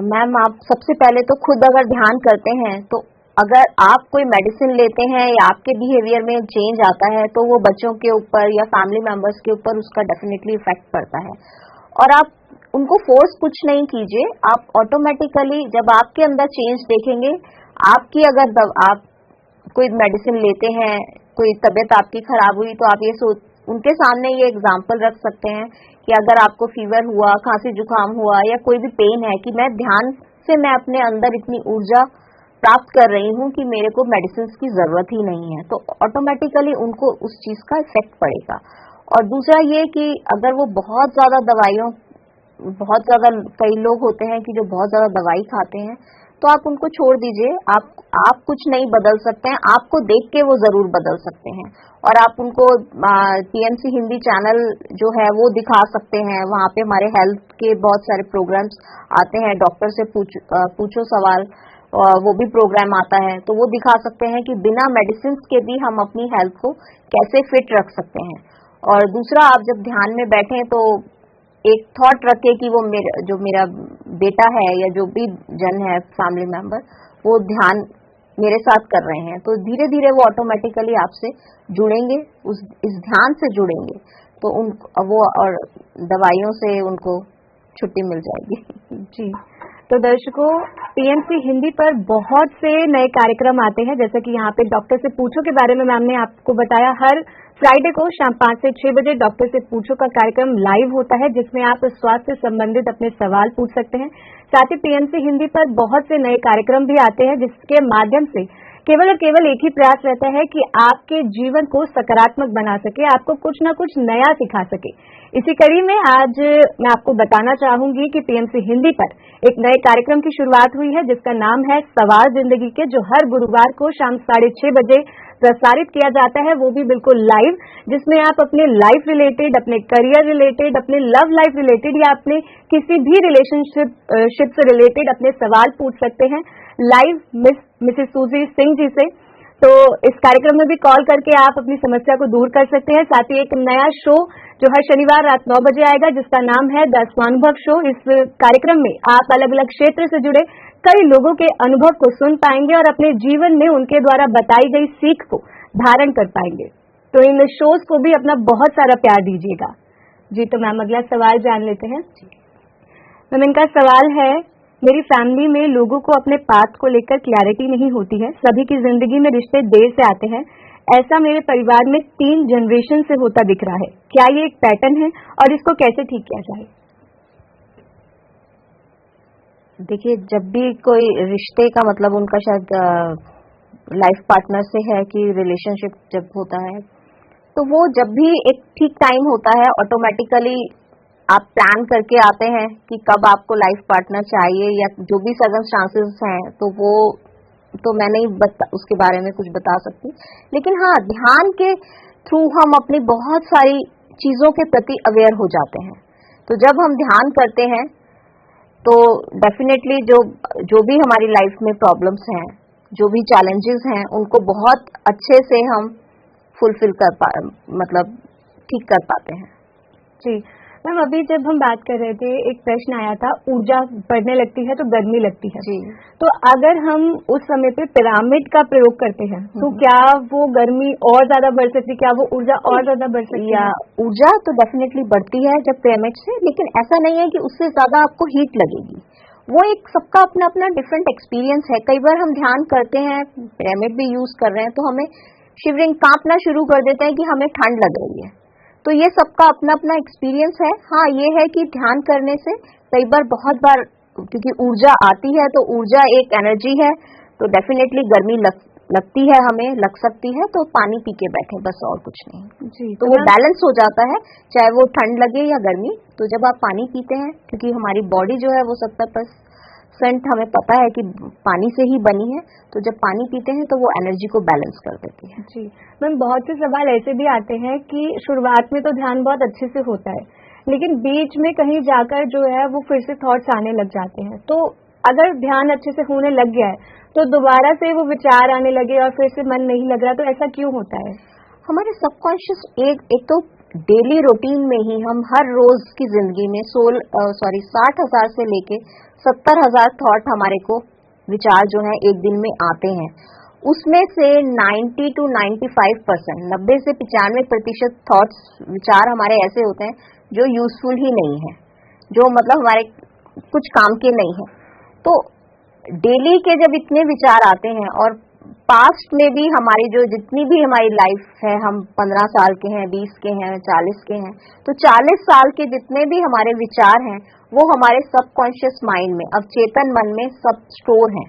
मैम आप सबसे पहले तो खुद अगर ध्यान करते हैं तो अगर आप कोई मेडिसिन लेते हैं या आपके बिहेवियर में चेंज आता है तो वो बच्चों के ऊपर या फैमिली मेंबर्स के ऊपर उसका डेफिनेटली इफेक्ट पड़ता है। और आप उनको फोर्स कुछ नहीं कीजिए, आप ऑटोमेटिकली जब आपके अंदर चेंज देखेंगे, आपकी अगर आप कोई मेडिसिन लेते हैं, कोई तबीयत आपकी खराब हुई, तो आप उनके सामने ये एग्जाम्पल रख सकते हैं कि अगर आपको फीवर हुआ, खांसी जुकाम हुआ या कोई भी पेन है, कि मैं ध्यान से मैं अपने अंदर इतनी ऊर्जा प्राप्त कर रही हूँ कि मेरे को मेडिसिन की जरूरत ही नहीं है। तो ऑटोमेटिकली उनको उस चीज का इफेक्ट पड़ेगा। और दूसरा ये कि अगर वो बहुत ज्यादा कई लोग होते हैं कि जो बहुत ज्यादा दवाई खाते हैं, तो आप उनको छोड़ दीजिए। आप कुछ नहीं बदल सकते हैं, आपको देख के वो जरूर बदल सकते हैं। और आप उनको पीएमसी हिंदी चैनल जो है वो दिखा सकते हैं। वहाँ पे हमारे हेल्थ के बहुत सारे प्रोग्राम्स आते हैं, डॉक्टर से पूछो सवाल, वो भी प्रोग्राम आता है, तो वो दिखा सकते हैं कि बिना मेडिसिन के भी हम अपनी हेल्थ को कैसे फिट रख सकते हैं। और दूसरा, आप जब ध्यान में बैठे तो एक थॉट रखे कि वो मेरा बेटा है या जो भी जन है फैमिली मेंबर, वो ध्यान मेरे साथ कर रहे हैं, तो धीरे धीरे वो ऑटोमेटिकली आपसे जुड़ेंगे, इस ध्यान से जुड़ेंगे। तो उन वो और दवाइयों से उनको छुट्टी मिल जाएगी। जी, तो दर्शकों, पीएमसी हिंदी पर बहुत से नए कार्यक्रम आते हैं, जैसे कि यहाँ पे डॉक्टर से पूछो के बारे में मैम ने आपको बताया। हर फ्राइडे को शाम 5 से 6 बजे डॉक्टर से पूछो का कार्यक्रम लाइव होता है, जिसमें आप स्वास्थ्य से संबंधित अपने सवाल पूछ सकते हैं। साथ ही पीएमसी हिंदी पर बहुत से नए कार्यक्रम भी आते हैं, जिसके माध्यम से केवल और केवल एक ही प्रयास रहता है कि आपके जीवन को सकारात्मक बना सके, आपको कुछ न कुछ नया सिखा सके। इसी कड़ी में आज मैं आपको बताना चाहूंगी कि पीएमसी हिंदी पर एक नए कार्यक्रम की शुरुआत हुई है, जिसका नाम है सवाल जिंदगी के, जो हर गुरुवार को शाम 6:30 बजे प्रसारित किया जाता है, वो भी बिल्कुल लाइव, जिसमें आप अपने लाइफ रिलेटेड, अपने करियर रिलेटेड, अपने लव लाइफ रिलेटेड या अपने किसी भी रिलेशनशिप से रिलेटेड अपने सवाल पूछ सकते हैं लाइव मिसेस सूजी सिंह जी से। तो इस कार्यक्रम में भी कॉल करके आप अपनी समस्या को दूर कर सकते हैं। साथ ही एक नया शो जो हर शनिवार रात 9 बजे आएगा, जिसका नाम है द स्वानुभव शो। इस कार्यक्रम में आप अलग अलग क्षेत्र से जुड़े कई लोगों के अनुभव को सुन पाएंगे और अपने जीवन में उनके द्वारा बताई गई सीख को धारण कर पाएंगे। तो इन शोज को भी अपना बहुत सारा प्यार दीजिएगा। जी, तो मैम अगला सवाल जान लेते हैं। मैम, इनका सवाल है, मेरी फैमिली में लोगों को अपने पास्ट को लेकर क्लैरिटी नहीं होती है, सभी की जिंदगी में रिश्ते देर से आते हैं। ऐसा मेरे परिवार में 3 जनरेशन से होता दिख रहा है। क्या ये एक पैटर्न है और इसको कैसे ठीक किया जाए? देखिए, जब भी कोई रिश्ते का मतलब उनका शायद लाइफ पार्टनर से है कि रिलेशनशिप जब होता है, तो वो जब भी एक ठीक टाइम होता है, ऑटोमेटिकली आप प्लान करके आते हैं कि कब आपको लाइफ पार्टनर चाहिए या जो भी सर्कमस्टांसेस हैं, तो वो तो मैं नहीं उसके बारे में कुछ बता सकती। लेकिन हाँ, ध्यान के थ्रू हम अपनी बहुत सारी चीजों के प्रति अवेयर हो जाते हैं। तो जब हम ध्यान करते हैं तो डेफिनेटली जो भी हमारी लाइफ में प्रॉब्लम्स हैं, जो भी चैलेंजेस हैं, उनको बहुत अच्छे से हम फुलफिल मतलब ठीक कर पाते हैं। जी मैम, अभी जब हम बात कर रहे थे, एक प्रश्न आया था, ऊर्जा बढ़ने लगती है तो गर्मी लगती है। जी। तो अगर हम उस समय पे पिरामिड का प्रयोग करते हैं तो क्या वो गर्मी और ज्यादा बढ़ सकती है? क्या वो ऊर्जा और ज्यादा बढ़ सकती है? ऊर्जा तो डेफिनेटली बढ़ती है जब पिरामिड से, लेकिन ऐसा नहीं है कि उससे ज्यादा आपको हीट लगेगी। वो एक सबका अपना अपना डिफरेंट एक्सपीरियंस है। कई बार हम ध्यान करते हैं, पिरामिड भी यूज कर रहे हैं, तो हमें शिवरिंग, कांपना शुरू कर देते हैं कि हमें ठंड लग रही है। तो ये सबका अपना अपना एक्सपीरियंस है। हाँ, ये है कि ध्यान करने से कई बार, बहुत बार, क्योंकि ऊर्जा आती है, तो ऊर्जा एक एनर्जी है, तो डेफिनेटली गर्मी लगती है, हमें लग सकती है, तो पानी पी के बैठे, बस और कुछ नहीं। जी, तो वो बैलेंस हो जाता है, चाहे वो ठंड लगे या गर्मी। तो जब आप पानी पीते हैं, क्योंकि हमारी बॉडी जो है वो 70% हमें पता है कि पानी से ही बनी है, तो जब पानी पीते हैं तो वो एनर्जी को बैलेंस कर देती है। जी मैम, बहुत से सवाल ऐसे भी आते हैं कि शुरुआत में तो ध्यान बहुत अच्छे से होता है, लेकिन बीच में कहीं जाकर जो है वो फिर से थॉट्स आने लग जाते हैं। तो अगर ध्यान अच्छे से होने लग गया है तो दोबारा से वो विचार आने लगे और फिर से मन नहीं लग रहा, तो ऐसा क्यों होता है? हमारे सबकॉन्शियस एक तो डेली रूटीन में ही हम हर रोज की जिंदगी में 60,000 से लेके 70,000 थॉट हमारे को, विचार जो है एक दिन में आते हैं। उसमें से 90 to 95%, 90 से 95% थॉट्स, विचार हमारे ऐसे होते हैं जो यूजफुल ही नहीं है, जो मतलब हमारे कुछ काम के नहीं है। तो डेली के जब इतने विचार आते हैं, और पास्ट में भी हमारी जो जितनी भी हमारी लाइफ है, हम 15 साल के हैं, 20 के हैं, 40 के हैं, तो 40 साल के जितने भी हमारे विचार हैं वो हमारे सबकॉन्शियस माइंड में, अवचेतन मन में सब स्टोर हैं।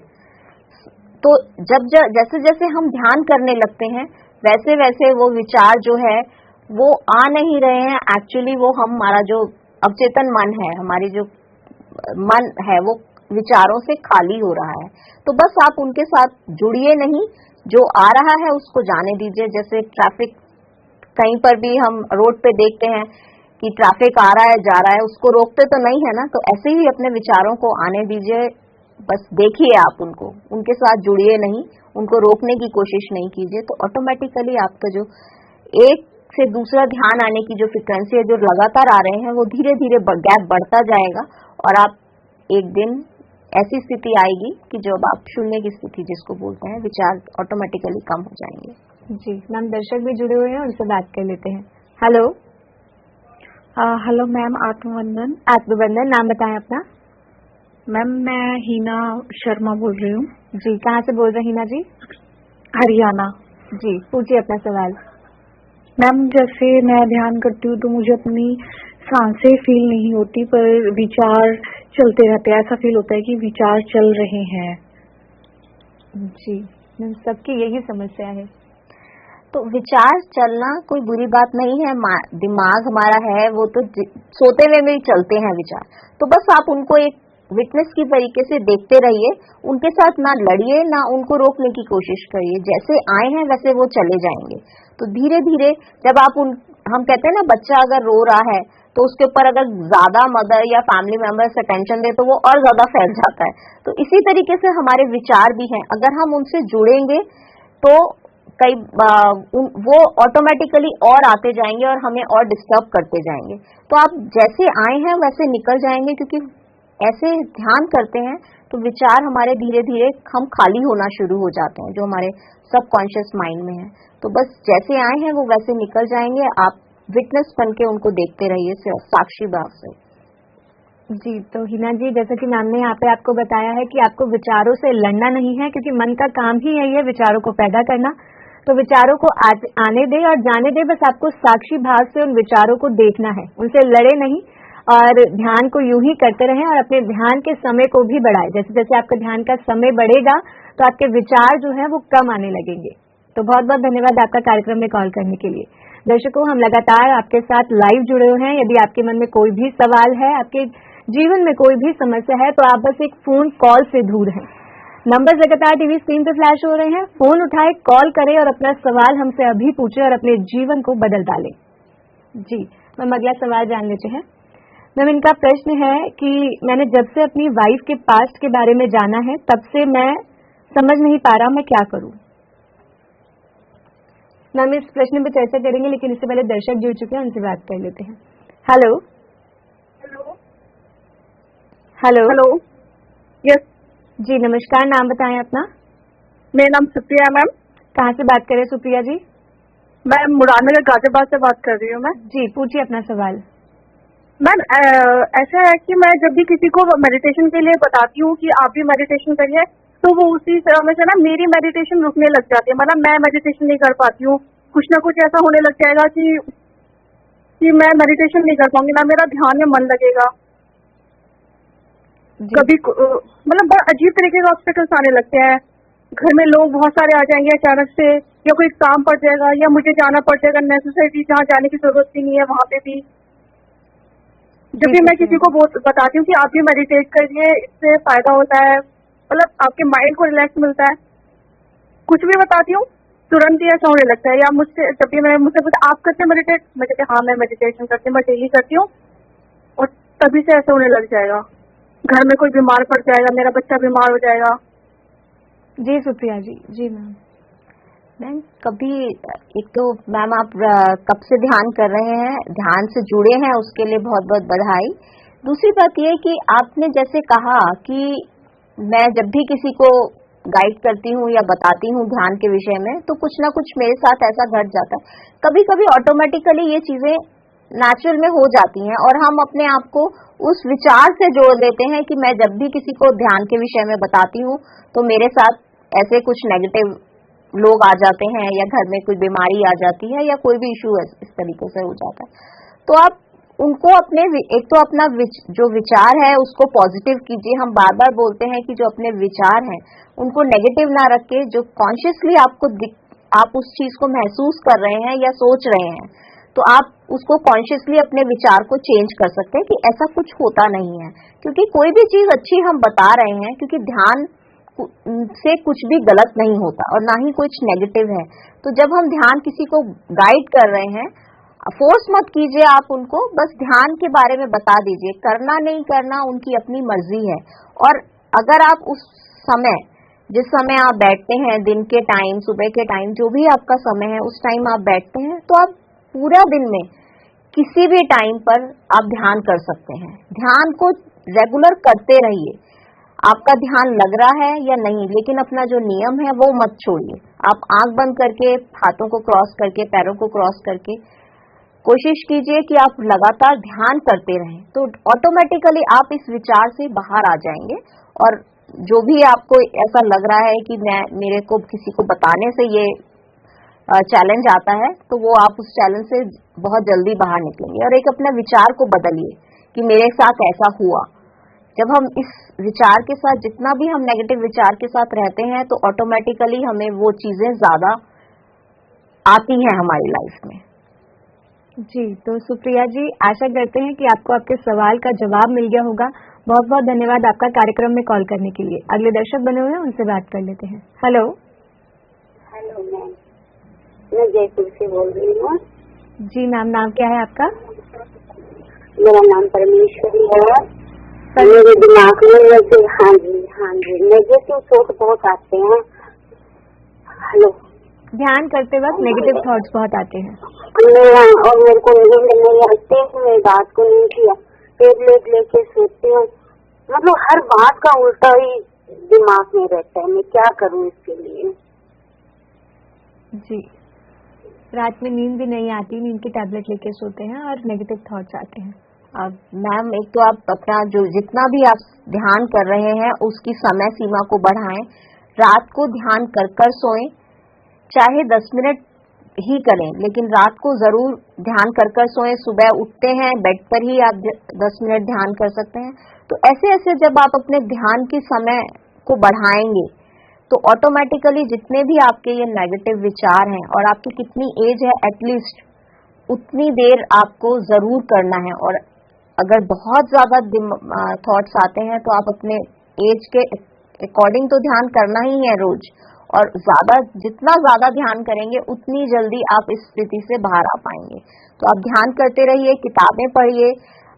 तो जैसे जैसे हम ध्यान करने लगते हैं, वैसे वैसे वो विचार जो है वो आ नहीं रहे हैं। एक्चुअली वो हमारा जो अवचेतन मन है, हमारी जो मन है, वो विचारों से खाली हो रहा है। तो बस आप उनके साथ जुड़िए नहीं, जो आ रहा है उसको जाने दीजिए। जैसे ट्रैफिक, कहीं पर भी हम रोड पे देखते हैं कि ट्रैफिक आ रहा है, जा रहा है, उसको रोकते तो नहीं है ना। तो ऐसे ही अपने विचारों को आने दीजिए, बस देखिए आप उनको, उनके साथ जुड़िए नहीं, उनको रोकने की कोशिश नहीं कीजिए। तो ऑटोमेटिकली आपका जो एक से दूसरा ध्यान आने की जो फ्रिक्वेंसी है, जो लगातार आ रहे हैं, वो धीरे धीरे गैप बढ़ता जाएगा, और आप एक दिन ऐसी स्थिति आएगी कि जब आप शून्य की स्थिति जिसको बोलते हैं, विचार ऑटोमेटिकली कम हो जाएंगे। जी मैम, दर्शक भी जुड़े हुए हैं, उनसे बात कर लेते हैं। हेलो हेलो मैम, आत्मवंदन। आत्मबंधन, नाम बताएं अपना। मैम मैं हीना शर्मा बोल रही हूँ। जी, कहाँ से बोल रहे हैं हिना जी? हरियाणा। जी, पूछिए अपना सवाल। मैम जैसे मैं ध्यान करती हूँ तो मुझे अपनी सांसें फील नहीं होती, पर विचार चलते रहते हैं। ऐसा फील होता है कि विचार चल रहे हैं। जी, सबकी यही समस्या है। तो विचार चलना कोई बुरी बात नहीं है। दिमाग हमारा है वो तो सोते हुए में चलते हैं विचार। तो बस आप उनको एक विटनेस की तरीके से देखते रहिए, उनके साथ ना लड़िए, ना उनको रोकने की कोशिश करिए। जैसे आए हैं वैसे वो चले जाएंगे। तो धीरे धीरे जब आप हम कहते हैं ना, बच्चा अगर रो रहा है तो उसके ऊपर अगर ज्यादा मदर या फैमिली मेंबर्स अटेंशन दे तो वो और ज्यादा फैल जाता है। तो इसी तरीके से हमारे विचार भी हैं, अगर हम उनसे जुड़ेंगे तो वो ऑटोमेटिकली और आते जाएंगे और हमें और डिस्टर्ब करते जाएंगे। तो आप जैसे आए हैं वैसे निकल जाएंगे, क्योंकि ऐसे ध्यान करते हैं तो विचार हमारे धीरे धीरे हम खाली होना शुरू हो जाते हैं, जो हमारे सबकॉन्शियस माइंड में है। तो बस जैसे आए हैं वो वैसे निकल जाएंगे। आप विटनेस बन के उनको देखते रहिए, साक्षी भाव से। जी, तो हिना जी, जैसा कि मैम ने यहाँ पे आपको बताया है कि आपको विचारों से लड़ना नहीं है, क्योंकि मन का काम ही यही है विचारों को पैदा करना। तो विचारों को आने दे और जाने दे, बस आपको साक्षी भाव से उन विचारों को देखना है, उनसे लड़े नहीं। और ध्यान को यूं ही करते रहें और अपने ध्यान के समय को भी बढ़ाएं। जैसे जैसे आपका ध्यान का समय बढ़ेगा तो आपके विचार जो है वो कम आने लगेंगे। तो बहुत बहुत धन्यवाद आपका कार्यक्रम में कॉल करने के लिए। दर्शकों, हम लगातार आपके साथ लाइव जुड़े हुए हैं। यदि आपके मन में कोई भी सवाल है, आपके जीवन में कोई भी समस्या है, तो आप बस एक फोन कॉल से दूर हैं। नंबर लगातार टीवी स्क्रीन पे फ्लैश हो रहे हैं। फोन उठाए, कॉल करें और अपना सवाल हमसे अभी पूछें और अपने जीवन को बदल डालें। जी, हम अगला सवाल जान लेते हैं। मैम, इनका प्रश्न है कि मैंने जब से अपनी वाइफ के पास्ट के बारे में जाना है तब से मैं समझ नहीं पा रहा मैं क्या करूं। मैम, इस प्रश्न पे चर्चा करेंगे, लेकिन इससे पहले दर्शक जुड़ चुके हैं, उनसे बात कर लेते हैं। Hello hello hello. यस जी, नमस्कार, नाम बताएं अपना। मेरा नाम सुप्रिया है मैम। कहाँ से बात कर रहे हैं सुप्रिया जी? मैं मुरादनगर गाजियाबाद से बात कर रही हूँ। मैं जी, पूछिए अपना सवाल। मैम ऐसा है कि मैं जब भी किसी को मेडिटेशन के लिए बताती हूँ कि आप भी मेडिटेशन करिए, तो वो उसी समय से ना मेरी मेडिटेशन रुकने लग जाती है। मतलब मैं मेडिटेशन नहीं कर पाती हूँ। कुछ ना कुछ ऐसा होने लग जाएगा कि मैं मेडिटेशन नहीं कर पाऊंगी, ना मेरा ध्यान में मन लगेगा। कभी मतलब बड़ा अजीब तरीके के ऑब्स्टेकल्स आने लगते हैं। घर में लोग बहुत सारे आ जाएंगे अचानक से, या कोई काम पड़ जाएगा, या मुझे जाना पड़ जाएगा नेसेसरी जहाँ जाने की जरूरत भी नहीं है वहां पे भी। जब भी मैं किसी को बताती हूँ कि आप भी मेडिटेट करिए, इससे फायदा होता है, मतलब आपके माइंड को रिलैक्स मिलता है, कुछ भी बताती हूँ तुरंत ही ऐसा होने लगता है। या मुझसे जब भी मुझसे पूछा आप करते मेडिटेट, मैं कहती हाँ मैं मेडिटेशन करती हूँ, मैं डेली करती हूँ, और तभी से ऐसा होने लग जाएगा। घर में कोई बीमार पड़ जाएगा, मेरा बच्चा बीमार हो जाएगा। जी सुप्रिया जी। जी मैम। मैम कभी एक तो मैम आप कब से ध्यान कर रहे हैं, ध्यान से जुड़े हैं, उसके लिए बहुत बहुत बधाई। दूसरी बात यह कि आपने जैसे कहा कि मैं जब भी किसी को गाइड करती हूँ या बताती हूँ ध्यान के विषय में, तो कुछ ना कुछ मेरे साथ ऐसा घट जाता है। कभी कभी ऑटोमेटिकली ये चीजें नेचुरल में हो जाती हैं और हम अपने आप को उस विचार से जोड़ देते हैं कि मैं जब भी किसी को ध्यान के विषय में बताती हूँ तो मेरे साथ ऐसे कुछ नेगेटिव लोग आ जाते हैं, या घर में कोई बीमारी आ जाती है, या कोई भी इशू इस तरीके से हो जाता है। तो आप उनको अपने एक तो अपना जो विचार है उसको पॉजिटिव कीजिए। हम बार बार बोलते हैं कि जो अपने विचार हैं उनको नेगेटिव ना रख के, जो कॉन्शियसली आप उस चीज को महसूस कर रहे हैं या सोच रहे हैं, तो आप उसको कॉन्शियसली अपने विचार को चेंज कर सकते हैं कि ऐसा कुछ होता नहीं है। क्योंकि कोई भी चीज अच्छी हम बता रहे हैं, क्योंकि ध्यान से कुछ भी गलत नहीं होता और ना ही कुछ नेगेटिव है। तो जब हम ध्यान किसी को गाइड कर रहे हैं, फोर्स मत कीजिए आप उनको, बस ध्यान के बारे में बता दीजिए। करना नहीं करना उनकी अपनी मर्जी है। और अगर आप उस समय, जिस समय आप बैठते हैं, दिन के टाइम, सुबह के टाइम, जो भी आपका समय है उस टाइम आप बैठते हैं, तो आप पूरा दिन में किसी भी टाइम पर आप ध्यान कर सकते हैं। ध्यान को रेगुलर करते रहिए। आपका ध्यान लग रहा है या नहीं, लेकिन अपना जो नियम है वो मत छोड़िए। आप आंख बंद करके, हाथों को क्रॉस करके, पैरों को क्रॉस करके कोशिश कीजिए कि आप लगातार ध्यान करते रहें, तो ऑटोमेटिकली आप इस विचार से बाहर आ जाएंगे। और जो भी आपको ऐसा लग रहा है कि मेरे को किसी को बताने से ये चैलेंज आता है, तो वो आप उस चैलेंज से बहुत जल्दी बाहर निकलेंगे। और एक अपने विचार को बदलिए कि मेरे साथ ऐसा हुआ। जब हम इस विचार के साथ, जितना भी हम नेगेटिव विचार के साथ रहते हैं, तो ऑटोमेटिकली हमें वो चीजें ज्यादा आती हैं हमारी लाइफ में। जी, तो सुप्रिया जी, आशा करते हैं कि आपको आपके सवाल का जवाब मिल गया होगा। बहुत बहुत धन्यवाद आपका कार्यक्रम में कॉल करने के लिए। अगले दर्शक बने हुए हैं, उनसे बात कर लेते हैं। हेलो। हेलो मैम, मैं जयपुर से बोल रही हूँ। जी मैम, नाम क्या है आपका? मेरा नाम परमेश्वरी है। मेरे दिमाग में हाँ जी नेगेटिव सोच बहुत आते हैं। हेलो। ध्यान करते वक्त नेगेटिव थॉट्स बहुत आते हैं। मेरे को नहीं हटते, मैं रात को नहीं किया, टेबलेट लेके सोती हूँ, मतलब हर बात का उल्टा ही दिमाग में रहता है। मैं क्या करूँ इसके लिए? जी, रात में नींद भी नहीं आती, नींद की टैबलेट लेके सोते हैं और नेगेटिव थॉट्स आते हैं। अब मैम, एक तो आप अपना जो जितना भी आप ध्यान कर रहे हैं उसकी समय सीमा को बढ़ाएं। रात को ध्यान कर सोएं, चाहे 10 मिनट ही करें, लेकिन रात को जरूर ध्यान कर सोएं। सुबह उठते हैं बेड पर ही आप 10 मिनट ध्यान कर सकते हैं। तो ऐसे ऐसे जब आप अपने ध्यान की समय को बढ़ाएंगे, तो ऑटोमेटिकली जितने भी आपके ये नेगेटिव विचार हैं, और आपकी कितनी एज है, एटलीस्ट उतनी देर आपको जरूर करना है। और अगर बहुत ज्यादा थॉट्स आते हैं, तो आप अपने एज के अकॉर्डिंग तो ध्यान करना ही है रोज, और जितना ज्यादा ध्यान करेंगे उतनी जल्दी आप इस स्थिति से बाहर आ पाएंगे। तो आप ध्यान करते रहिए, किताबें पढ़िए।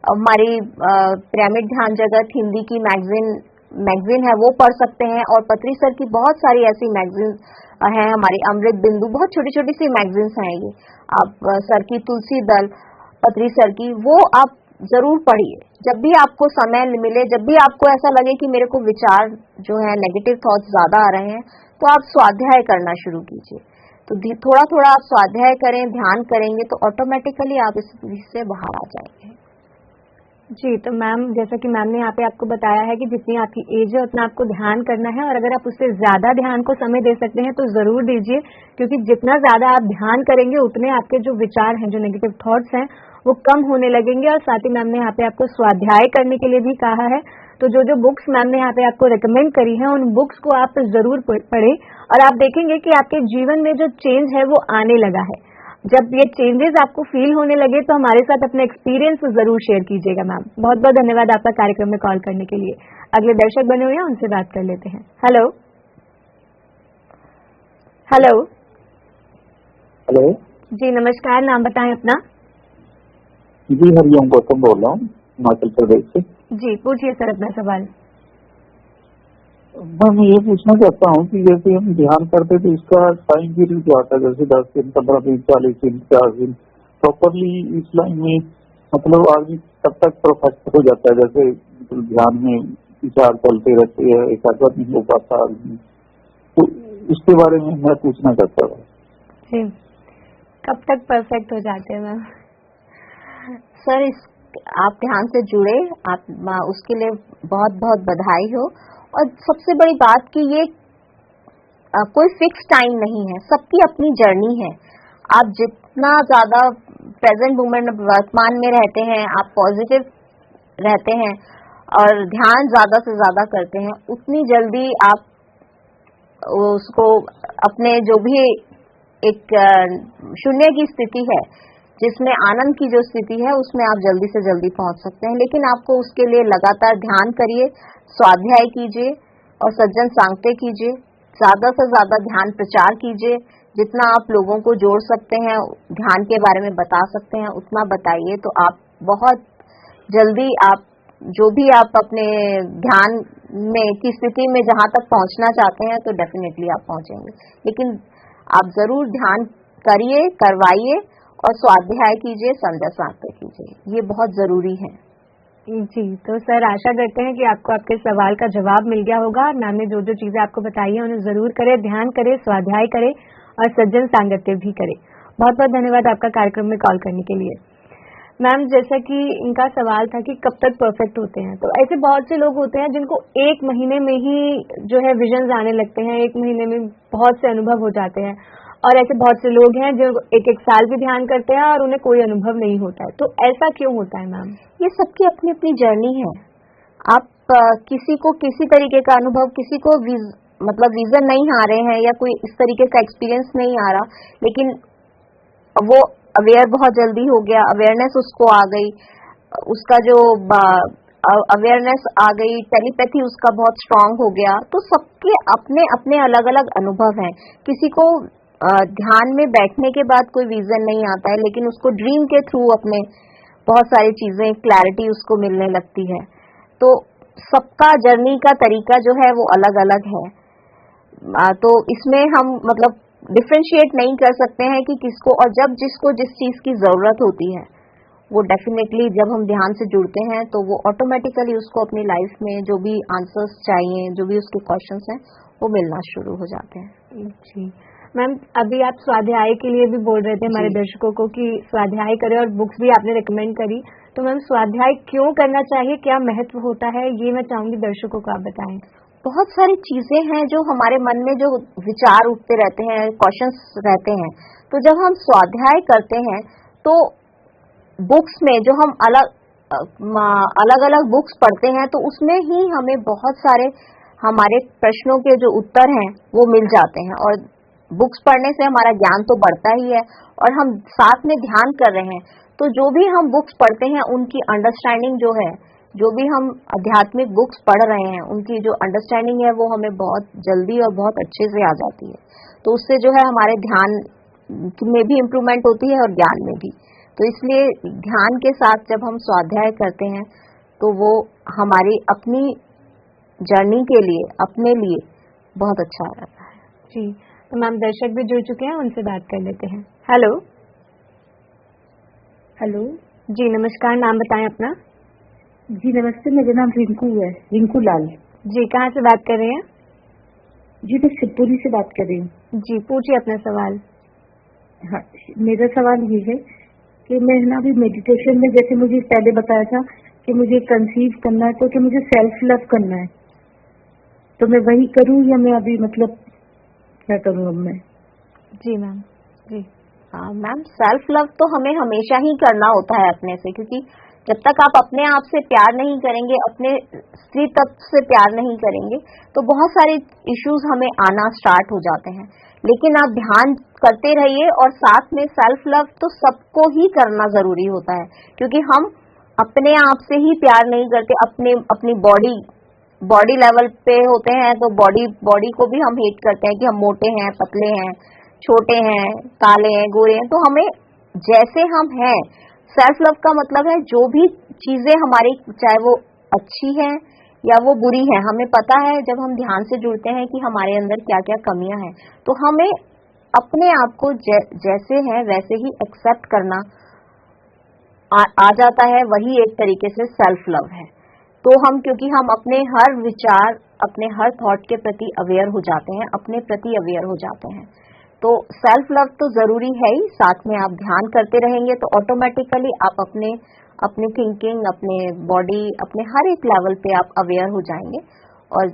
हमारी पिरामिड ध्यान जगत हिंदी की मैगजीन है, वो पढ़ सकते हैं। और पत्री सर की बहुत सारी ऐसी मैगजीन हैं, हमारी अमृत बिंदु, बहुत छोटी छोटी सी मैगजीन्स हैं ये। आप सर की तुलसी दल, पत्री सर की, वो आप जरूर पढ़िए। जब भी आपको समय मिले, जब भी आपको ऐसा लगे कि मेरे को विचार जो है नेगेटिव थॉट्स ज्यादा आ रहे हैं, तो आप स्वाध्याय करना शुरू कीजिए। तो थोड़ा थोड़ा आप स्वाध्याय करें, ध्यान करेंगे, तो ऑटोमेटिकली आप इस स्थिति से बाहर आ जाएंगे। जी, तो मैम, जैसा कि मैम ने यहाँ पे आपको बताया है कि जितनी आपकी एज है उतना आपको ध्यान करना है, और अगर आप उससे ज्यादा ध्यान को समय दे सकते हैं तो जरूर दीजिए, क्योंकि जितना ज्यादा आप ध्यान करेंगे उतने आपके जो विचार हैं, जो नेगेटिव थॉट्स हैं, वो कम होने लगेंगे। और साथ ही मैम ने यहाँ पे आपको स्वाध्याय करने के लिए भी कहा है। तो जो बुक्स मैम ने यहाँ पे आपको रिकमेंड करी है, उन बुक्स को आप जरूर पढ़ें, और आप देखेंगे कि आपके जीवन में जो चेंज है वो आने लगा है। जब ये चेंजेस आपको फील होने लगे, तो हमारे साथ अपने एक्सपीरियंस जरूर शेयर कीजिएगा मैम। बहुत बहुत धन्यवाद आपका कार्यक्रम में कॉल करने के लिए। अगले दर्शक बने हुए हैं, उनसे बात कर लेते हैं। हेलो। हेलो। हेलो जी, नमस्कार, नाम बताएं अपना। जी, हरिओम गौतम बोल रहा हूँ, हिमाचल प्रदेश से। जी, पूछिए सर अपना सवाल। मैं ये पूछना चाहता हूँ कि जैसे हम ध्यान करते तो इसका टाइम पीरियड क्या आता है, जैसे 10 दिन, 15 दिन, 40 दिन, 50 दिन, प्रॉपरली इस लाइन में मतलब आदमी कब तक परफेक्ट हो जाता है? जैसे ध्यान में विचार चलते रहते हैं, एकाग्र नहीं हो पाता आदमी, तो इसके बारे में मैं पूछना चाहता हूँ। जी, कब तक परफेक्ट हो जाते हैं मैम? सर, आप ध्यान से जुड़े, आप उसके लिए बहुत बहुत बधाई हो। और सबसे बड़ी बात कि ये कोई फिक्स टाइम नहीं है, सबकी अपनी जर्नी है। आप जितना ज्यादा प्रेजेंट मोमेंट वर्तमान में रहते हैं, आप पॉजिटिव रहते हैं और ध्यान ज्यादा से ज्यादा करते हैं, उतनी जल्दी आप उसको अपने जो भी एक शून्य की स्थिति है, जिसमें आनंद की जो स्थिति है, उसमें आप जल्दी से जल्दी पहुंच सकते हैं। लेकिन आपको उसके लिए लगातार ध्यान करिए, स्वाध्याय कीजिए और सज्जन सांगते कीजिए, ज्यादा से ज्यादा ध्यान प्रचार कीजिए। जितना आप लोगों को जोड़ सकते हैं, ध्यान के बारे में बता सकते हैं, उतना बताइए। तो आप बहुत जल्दी आप जो भी आप अपने ध्यान में की स्थिति में जहां तक पहुंचना चाहते हैं, तो डेफिनेटली आप पहुंचेंगे। लेकिन आप जरूर ध्यान करिए, करवाइए और स्वाध्याय कीजिए, संध्या सांगते कीजिए, ये बहुत जरूरी है। जी, तो सर आशा करते हैं कि आपको आपके सवाल का जवाब मिल गया होगा। मैम ने जो चीजें आपको बताई हैं उन्हें जरूर करें, ध्यान करें, स्वाध्याय करें और सज्जन सांगत्य भी करें। बहुत बहुत धन्यवाद आपका कार्यक्रम में कॉल करने के लिए। मैम, जैसा कि इनका सवाल था कि कब तक परफेक्ट होते हैं, तो ऐसे बहुत से लोग होते हैं जिनको 1 महीने में ही जो है विजन्स आने लगते हैं, 1 महीने में बहुत से अनुभव हो जाते हैं, और ऐसे बहुत से लोग हैं जो 1-1 साल भी ध्यान करते हैं और उन्हें कोई अनुभव नहीं होता है। तो ऐसा क्यों होता है मैम? ये सबकी अपनी अपनी जर्नी है। आप किसी को किसी तरीके का अनुभव, किसी को मतलब विजन नहीं आ रहे हैं या कोई इस तरीके का एक्सपीरियंस नहीं आ रहा, लेकिन वो अवेयर बहुत जल्दी हो गया, अवेयरनेस उसको आ गई, उसका जो अवेयरनेस आ गई, टेलीपैथी उसका बहुत स्ट्रांग हो गया। तो सबके अपने अपने अलग अलग अनुभव हैं। किसी को ध्यान में बैठने के बाद कोई विजन नहीं आता है, लेकिन उसको ड्रीम के थ्रू अपने बहुत सारी चीजें, क्लैरिटी उसको मिलने लगती है। तो सबका जर्नी का तरीका जो है वो अलग अलग है। तो इसमें हम मतलब डिफरेंशिएट नहीं कर सकते हैं कि किसको, और जब जिसको जिस चीज की जरूरत होती है वो डेफिनेटली जब हम ध्यान से जुड़ते हैं तो वो ऑटोमेटिकली उसको अपनी लाइफ में जो भी आंसर्स चाहिए, जो भी उसके क्वेश्चंस हैं, वो मिलना शुरू हो जाते हैं। जी मैम, अभी आप स्वाध्याय के लिए भी बोल रहे थे हमारे दर्शकों को कि स्वाध्याय करें, और बुक्स भी आपने रिकमेंड करी। तो मैम, स्वाध्याय क्यों करना चाहिए, क्या महत्व होता है, ये मैं चाहूंगी दर्शकों को आप बताएं। बहुत सारी चीजें हैं जो हमारे मन में जो विचार उठते रहते हैं, क्वेश्चंस रहते हैं। तो जब हम स्वाध्याय करते हैं तो बुक्स में जो हम अलग अलग बुक्स पढ़ते हैं तो उसमें ही हमें बहुत सारे हमारे प्रश्नों के जो उत्तर हैं वो मिल जाते हैं। और बुक्स पढ़ने से हमारा ज्ञान तो बढ़ता ही है, और हम साथ में ध्यान कर रहे हैं तो जो भी हम बुक्स पढ़ते हैं उनकी अंडरस्टैंडिंग जो है, जो भी हम आध्यात्मिक बुक्स पढ़ रहे हैं उनकी जो अंडरस्टैंडिंग है वो हमें बहुत जल्दी और बहुत अच्छे से आ जाती है। तो उससे जो है हमारे ध्यान में भी इम्प्रूवमेंट होती है और ज्ञान में भी। तो इसलिए ध्यान के साथ जब हम स्वाध्याय करते हैं तो वो हमारी अपनी जर्नी के लिए, अपने लिए बहुत अच्छा रहता है। जी, तो मैम दर्शक भी जुड़ चुके हैं, उनसे बात कर लेते हैं। हेलो हेलो जी, नमस्कार, नाम बताएं अपना। जी नमस्ते, मेरा नाम रिंकू है, रिंकू लाल। जी, कहाँ से बात कर रहे हैं? जी मैं शिवपुरी से बात कर रही हूँ। जी, पूछिए अपना सवाल। हाँ, मेरा सवाल ये है कि मैं ना अभी मेडिटेशन में, जैसे मुझे पहले बताया था कि मुझे कंसीव करना है, तो कि मुझे सेल्फ लव करना है, तो मैं वही करूँ या मैं अभी मतलब क्या करूँ अब मैं? जी मैम। जी हाँ मैम, सेल्फ लव तो हमें हमेशा ही करना होता है अपने से, क्योंकि जब तक आप अपने आप से प्यार नहीं करेंगे, अपने स्त्री तत्व से प्यार नहीं करेंगे, तो बहुत सारे इश्यूज हमें आना स्टार्ट हो जाते हैं। लेकिन आप ध्यान करते रहिए, और साथ में सेल्फ लव तो सबको ही करना जरूरी होता है, क्योंकि हम अपने आप से ही प्यार नहीं करते, अपनी बॉडी लेवल पे होते हैं तो बॉडी को भी हम हेट करते हैं कि हम मोटे हैं, पतले हैं, छोटे हैं, काले हैं, गोरे हैं। तो हमें जैसे हम हैं, सेल्फ लव का मतलब है जो भी चीजें हमारी, चाहे वो अच्छी है या वो बुरी है, हमें पता है जब हम ध्यान से जुड़ते हैं कि हमारे अंदर क्या क्या कमियां हैं, तो हमें अपने आप को जैसे है वैसे ही एक्सेप्ट करना आ जाता है। वही एक तरीके से सेल्फ लव है। तो क्योंकि हम अपने हर विचार, अपने हर थॉट के प्रति अवेयर हो जाते हैं, अपने प्रति अवेयर हो जाते हैं, तो सेल्फ लव तो जरूरी है ही। साथ में आप ध्यान करते रहेंगे तो ऑटोमेटिकली आप अपनी थिंकिंग, अपने बॉडी, अपने हर एक लेवल पे आप अवेयर हो जाएंगे, और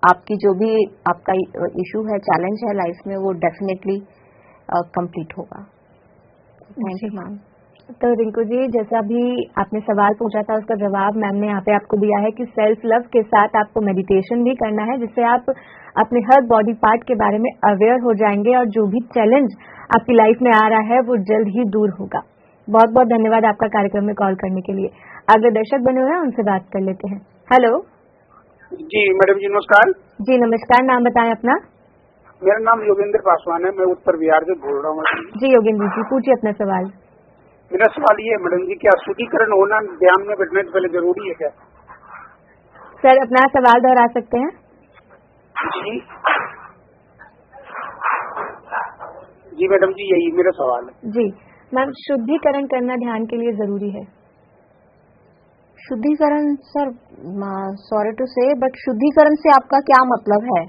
आपकी जो भी आपका इशू है, चैलेंज है लाइफ में, वो डेफिनेटली कंप्लीट होगा। Thank you ma'am. तो रिंकू जी, जैसा भी आपने सवाल पूछा था उसका जवाब मैम ने यहाँ पे आपको दिया है कि सेल्फ लव के साथ आपको मेडिटेशन भी करना है, जिससे आप अपने हर बॉडी पार्ट के बारे में अवेयर हो जाएंगे, और जो भी चैलेंज आपकी लाइफ में आ रहा है वो जल्द ही दूर होगा। बहुत बहुत धन्यवाद आपका कार्यक्रम में कॉल करने के लिए। अगले दर्शक बने हुए हैं, उनसे बात कर लेते हैं। हेलो जी मैडम जी, नमस्कार। जी नमस्कार, नाम बताएं अपना। मेरा नाम योगेंद्र पासवान है, मैं उत्तर बिहार से बोल रहा हूँ। जी योगेंद्र जी, पूछिए अपना सवाल। मेरा सवाल ये है मैडम जी, क्या शुद्धिकरण होना ध्यान में बैठने से पहले जरूरी है क्या? सर अपना सवाल दोहरा सकते हैं? जी मैडम जी, यही मेरा सवाल है। जी मैम, शुद्धिकरण करना ध्यान के लिए जरूरी है? शुद्धिकरण सर, सॉरी टू से, बट शुद्धिकरण से आपका क्या मतलब है?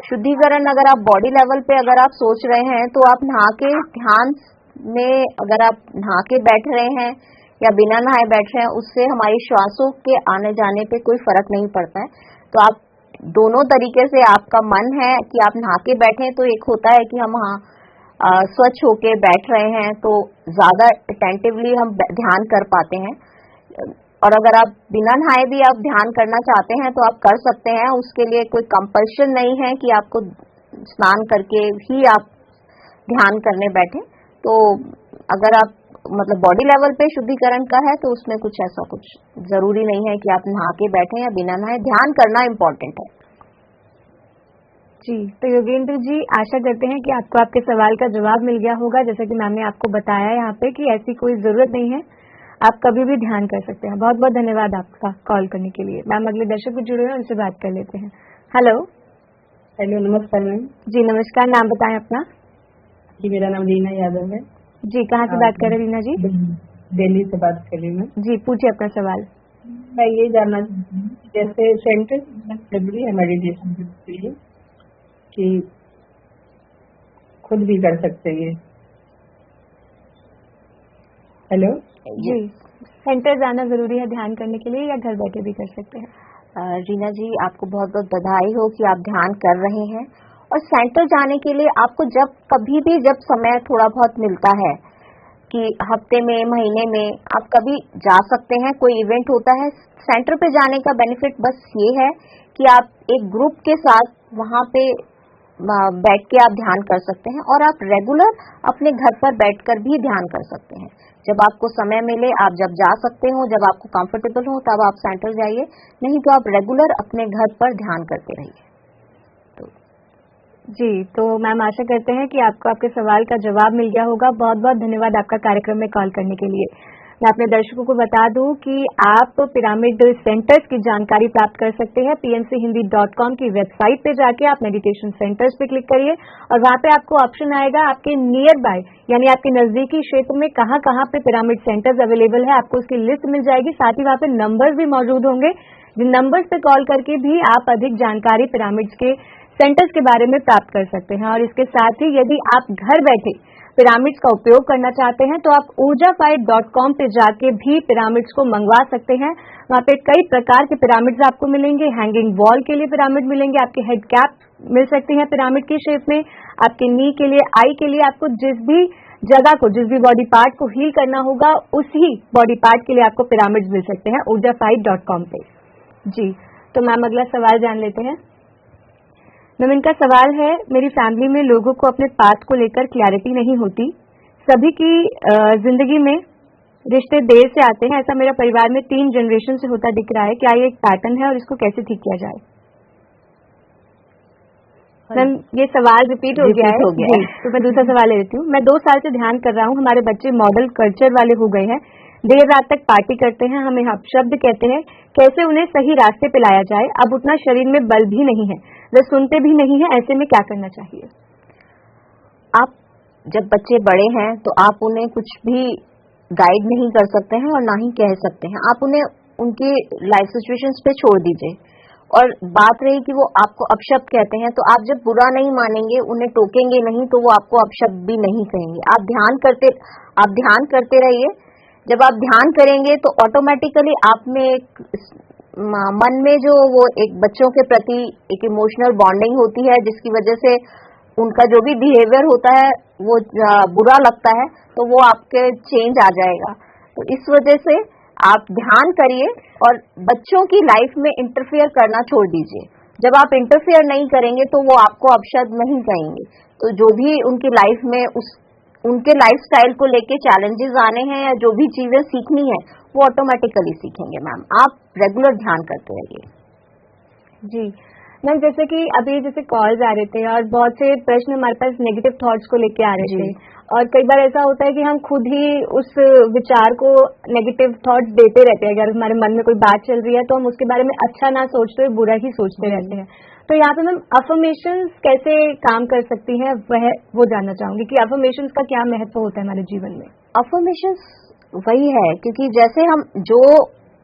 शुद्धिकरण अगर आप बॉडी लेवल पे अगर आप सोच रहे हैं तो आप नहा के ध्यान में अगर आप नहा के बैठ रहे हैं या बिना नहाए बैठ रहे हैं, उससे हमारी श्वासों के आने जाने पे कोई फर्क नहीं पड़ता है। तो आप दोनों तरीके से, आपका मन है कि आप नहा के बैठे, तो एक होता है कि हम स्वच्छ होके बैठ रहे हैं तो ज्यादा अटेंटिवली हम ध्यान कर पाते हैं। और अगर आप बिना नहाए भी आप ध्यान करना चाहते हैं तो आप कर सकते हैं, उसके लिए कोई कंपल्शन नहीं है कि आपको स्नान करके ही आप ध्यान करने बैठे। तो अगर आप मतलब बॉडी लेवल पे शुद्धिकरण का है तो उसमें कुछ ऐसा कुछ जरूरी नहीं है कि आप नहा के बैठे या बिना नहाए, ध्यान करना इम्पोर्टेंट है। जी, तो योगेंद्र जी, आशा करते हैं कि आपको आपके सवाल का जवाब मिल गया होगा। जैसा कि मैम ने आपको बताया यहाँ पे कि ऐसी कोई जरूरत नहीं है, आप कभी भी ध्यान कर सकते हैं। बहुत बहुत धन्यवाद आपका कॉल करने के लिए। मैम अगले दर्शक भी जुड़े हुए हैं, उनसे बात कर लेते हैं। हेलो। हेलो, नमस्कार मैम। जी नमस्कार, नाम बताएं अपना। जी, मेरा नाम रीना यादव है। जी, कहाँ से बात कर रहे हैं रीना जी? दिल्ली से बात कर रही हूँ। जी, पूछिए अपना सवाल। मैं ये जानना चाहती हूँ, जैसे सेंटर जरूरी है मेडिटेशन के लिए कि खुद भी कर सकते हैं? हेलो जी, सेंटर जाना जरूरी है ध्यान करने के लिए या घर बैठे भी कर सकते हैं? रीना जी, आपको बहुत बहुत बधाई हो कि आप ध्यान कर रहे हैं। और सेंटर जाने के लिए आपको जब कभी भी जब समय थोड़ा बहुत मिलता है कि हफ्ते में, महीने में, आप कभी जा सकते हैं। कोई इवेंट होता है, सेंटर पे जाने का बेनिफिट बस ये है कि आप एक ग्रुप के साथ वहां पे बैठ के आप ध्यान कर सकते हैं और आप रेगुलर अपने घर पर बैठकर भी ध्यान कर सकते हैं। जब आपको समय मिले, आप जब जा सकते हो, जब आपको कंफर्टेबल हो, तब आप सेंटर जाइए, नहीं तो आप रेगुलर अपने घर पर ध्यान करते रहिए। जी, तो मैम आशा करते हैं कि आपको आपके सवाल का जवाब मिल गया होगा। बहुत बहुत धन्यवाद आपका कार्यक्रम में कॉल करने के लिए। मैं अपने दर्शकों को बता दूं कि आप पिरामिड सेंटर्स की जानकारी प्राप्त कर सकते हैं pmchindi.com की वेबसाइट पे जाके। आप मेडिटेशन सेंटर्स पे क्लिक करिए और वहां पे आपको ऑप्शन आएगा आपके नियर बाय, यानी आपके नजदीकी क्षेत्र में कहां कहां पे पिरामिड सेंटर्स अवेलेबल है, आपको उसकी लिस्ट मिल जाएगी। साथ ही वहां पे नंबर्स भी मौजूद होंगे, जिन नंबर्स पे कॉल करके भी आप अधिक जानकारी पिरामिड्स के सेंटर्स के बारे में प्राप्त कर सकते हैं। और इसके साथ ही यदि आप घर बैठे पिरामिड्स का उपयोग करना चाहते हैं तो आप ऊर्जाफाइट.com पे जाके भी पिरामिड्स को मंगवा सकते हैं। वहां पे कई प्रकार के पिरामिड्स आपको मिलेंगे। हैंगिंग वॉल के लिए पिरामिड मिलेंगे, आपके हेड कैप मिल सकती हैं पिरामिड की शेप में, आपके नी के लिए, आई के लिए, आपको जिस भी जगह को, जिस भी बॉडी पार्ट को हील करना होगा, उसी बॉडी पार्ट के लिए आपको पिरामिड्स मिल सकते हैं ऊर्जाफाइट.com पे। जी, तो मैम अगला सवाल जान लेते हैं। मैम इनका सवाल है, मेरी फैमिली में लोगों को अपने पाथ को लेकर क्लैरिटी नहीं होती, सभी की जिंदगी में रिश्ते देर से आते हैं, ऐसा मेरा परिवार में 3 जनरेशन से होता दिख रहा है। क्या ये एक पैटर्न है और इसको कैसे ठीक किया जाए? मैम ये सवाल रिपीट हो गया है। जी, तो मैं दूसरा सवाल ले लेती हूँ। मैं 2 साल से ध्यान कर रहा हूँ, हमारे बच्चे मॉडल कल्चर वाले हो गए हैं, देर रात तक पार्टी करते हैं, हमें अपशब्द कहते हैं, कैसे उन्हें सही रास्ते पे लाया जाए? अब उतना शरीर में बल भी नहीं है, वे सुनते भी नहीं है, ऐसे में क्या करना चाहिए? आप जब बच्चे बड़े हैं तो आप उन्हें कुछ भी गाइड नहीं कर सकते हैं और ना ही कह सकते हैं। आप उन्हें उनके लाइफ सिचुएशंस पे छोड़ दीजिए। और बात रही कि वो आपको अपशब्द कहते हैं, तो आप जब बुरा नहीं मानेंगे, उन्हें टोकेंगे नहीं, तो वो आपको अपशब्द भी नहीं कहेंगे। आप ध्यान करते रहिए। जब आप ध्यान करेंगे तो ऑटोमेटिकली आप में एक मन में जो वो एक बच्चों के प्रति एक इमोशनल बॉन्डिंग होती है, जिसकी वजह से उनका जो भी बिहेवियर होता है वो बुरा लगता है, तो वो आपके चेंज आ जाएगा। तो इस वजह से आप ध्यान करिए और बच्चों की लाइफ में इंटरफेयर करना छोड़ दीजिए। जब आप इंटरफेयर नहीं करेंगे तो वो आपको अपशब्द नहीं कहेंगे। तो जो भी उनकी लाइफ में उनके लाइफस्टाइल को लेके चैलेंजेस आने हैं या जो भी चीजें सीखनी है वो ऑटोमेटिकली सीखेंगे। मैम आप रेगुलर ध्यान करते रहिए। जी मैम, जैसे कि अभी जैसे कॉल्स आ रहे थे और बहुत से प्रश्न हमारे पास नेगेटिव थॉट्स को लेके आ रहे थे, और कई बार ऐसा होता है कि हम खुद ही उस विचार को नेगेटिव थॉट्स देते रहते हैं। अगर हमारे मन में कोई बात चल रही है तो हम उसके बारे में अच्छा ना सोचते हुए बुरा ही सोचते रहते हैं। तो यहाँ पे मैम अफर्मेशंस कैसे काम कर सकती हैं, वो जानना चाहूंगी कि अफर्मेशंस का क्या महत्व होता है हमारे जीवन में? अफर्मेशंस वही है, क्योंकि जैसे हम जो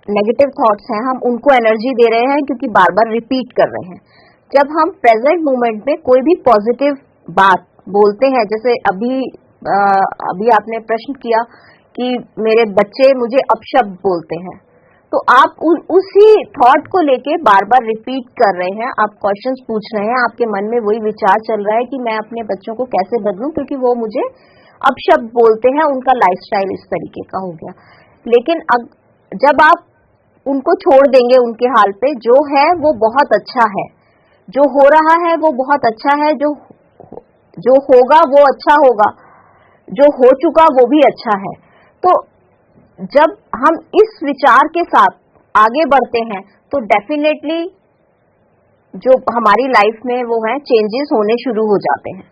नेगेटिव थॉट्स हैं हम उनको एनर्जी दे रहे हैं क्योंकि बार बार रिपीट कर रहे हैं। जब हम प्रेजेंट मोमेंट में कोई भी पॉजिटिव बात बोलते हैं, जैसे अभी आपने प्रश्न किया कि मेरे बच्चे मुझे अपशब्द बोलते हैं, तो आप उसी थॉट को लेके बार बार रिपीट कर रहे हैं, आप क्वेश्चंस पूछ रहे हैं, आपके मन में वही विचार चल रहा है कि मैं अपने बच्चों को कैसे बदलूं क्योंकि वो मुझे अपशब्द बोलते हैं, उनका लाइफस्टाइल इस तरीके का हो गया। लेकिन जब आप उनको छोड़ देंगे उनके हाल पे, जो है वो बहुत अच्छा है, जो हो रहा है वो बहुत अच्छा है, जो होगा वो अच्छा होगा, जो हो चुका वो भी अच्छा है। तो जब हम इस विचार के साथ आगे बढ़ते हैं तो डेफिनेटली जो हमारी लाइफ में वो है चेंजेस होने शुरू हो जाते हैं।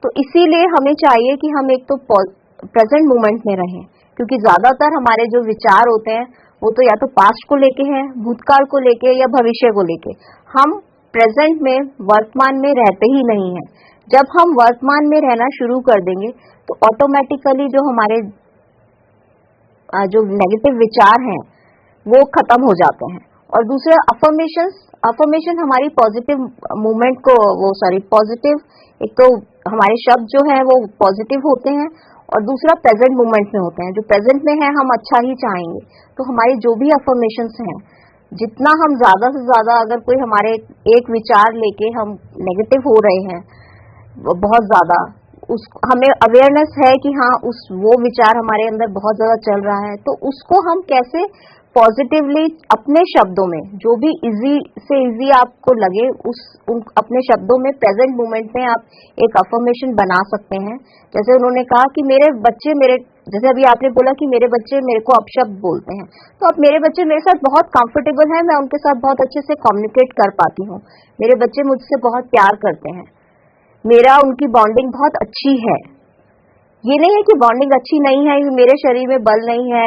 तो इसीलिए हमें चाहिए कि हम एक तो प्रेजेंट मोमेंट में रहें, क्योंकि ज्यादातर हमारे जो विचार होते हैं वो तो या तो पास्ट को लेके हैं, भूतकाल को लेके या भविष्य को लेके। हम प्रेजेंट में वर्तमान में रहते ही नहीं हैं। जब हम वर्तमान में रहना शुरू कर देंगे तो ऑटोमेटिकली जो हमारे जो नेगेटिव विचार हैं वो खत्म हो जाते हैं। और दूसरा अफर्मेशन हमारी पॉजिटिव मूवमेंट को पॉजिटिव, एक तो हमारे शब्द जो है वो पॉजिटिव होते हैं और दूसरा प्रेजेंट मोमेंट में होते हैं। जो प्रेजेंट में है हम अच्छा ही चाहेंगे, तो हमारी जो भी अफर्मेशंस हैं, जितना हम ज्यादा से ज्यादा, अगर कोई हमारे एक विचार लेके हम नेगेटिव हो रहे हैं बहुत ज्यादा, हमें अवेयरनेस है कि हाँ वो विचार हमारे अंदर बहुत ज्यादा चल रहा है, तो उसको हम कैसे पॉजिटिवली अपने शब्दों में, जो भी इजी से इजी आपको लगे, अपने शब्दों में प्रेजेंट मोमेंट में आप एक अफर्मेशन बना सकते हैं। जैसे उन्होंने कहा कि जैसे अभी आपने बोला कि मेरे बच्चे मेरे को अपशब्द बोलते हैं, तो अब मेरे बच्चे मेरे साथ बहुत कंफर्टेबल हैं, मैं उनके साथ बहुत अच्छे से कम्युनिकेट कर पाती हूँ, मेरे बच्चे मुझसे बहुत प्यार करते हैं, मेरा उनकी बॉन्डिंग बहुत अच्छी है। ये नहीं है कि बॉन्डिंग अच्छी नहीं है, मेरे शरीर में बल नहीं है,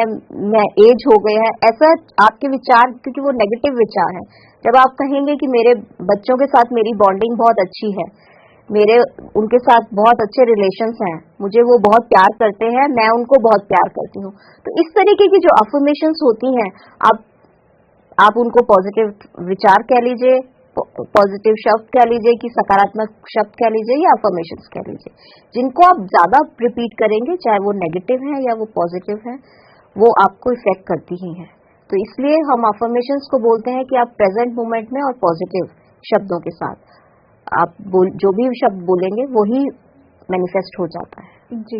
मैं एज हो गया है, ऐसा आपके विचार, क्योंकि वो नेगेटिव विचार है। जब आप कहेंगे कि मेरे बच्चों के साथ मेरी बॉन्डिंग बहुत अच्छी है, उनके साथ बहुत अच्छे रिलेशंस हैं, मुझे वो बहुत प्यार करते हैं, मैं उनको बहुत प्यार करती हूँ, तो इस तरीके की जो अफर्मेशंस होती हैं, आप उनको पॉजिटिव विचार कह लीजिए, पॉजिटिव शब्द कह लीजिए कि सकारात्मक शब्द कह लीजिए या अफर्मेशंस कह लीजिए, जिनको आप ज्यादा रिपीट करेंगे, चाहे वो नेगेटिव है या वो पॉजिटिव है, वो आपको इफेक्ट करती ही है। तो इसलिए हम अफर्मेशंस को बोलते हैं कि आप प्रेजेंट मोमेंट में और पॉजिटिव शब्दों के साथ आप जो भी शब्द बोलेंगे वही मैनिफेस्ट हो जाता है। जी,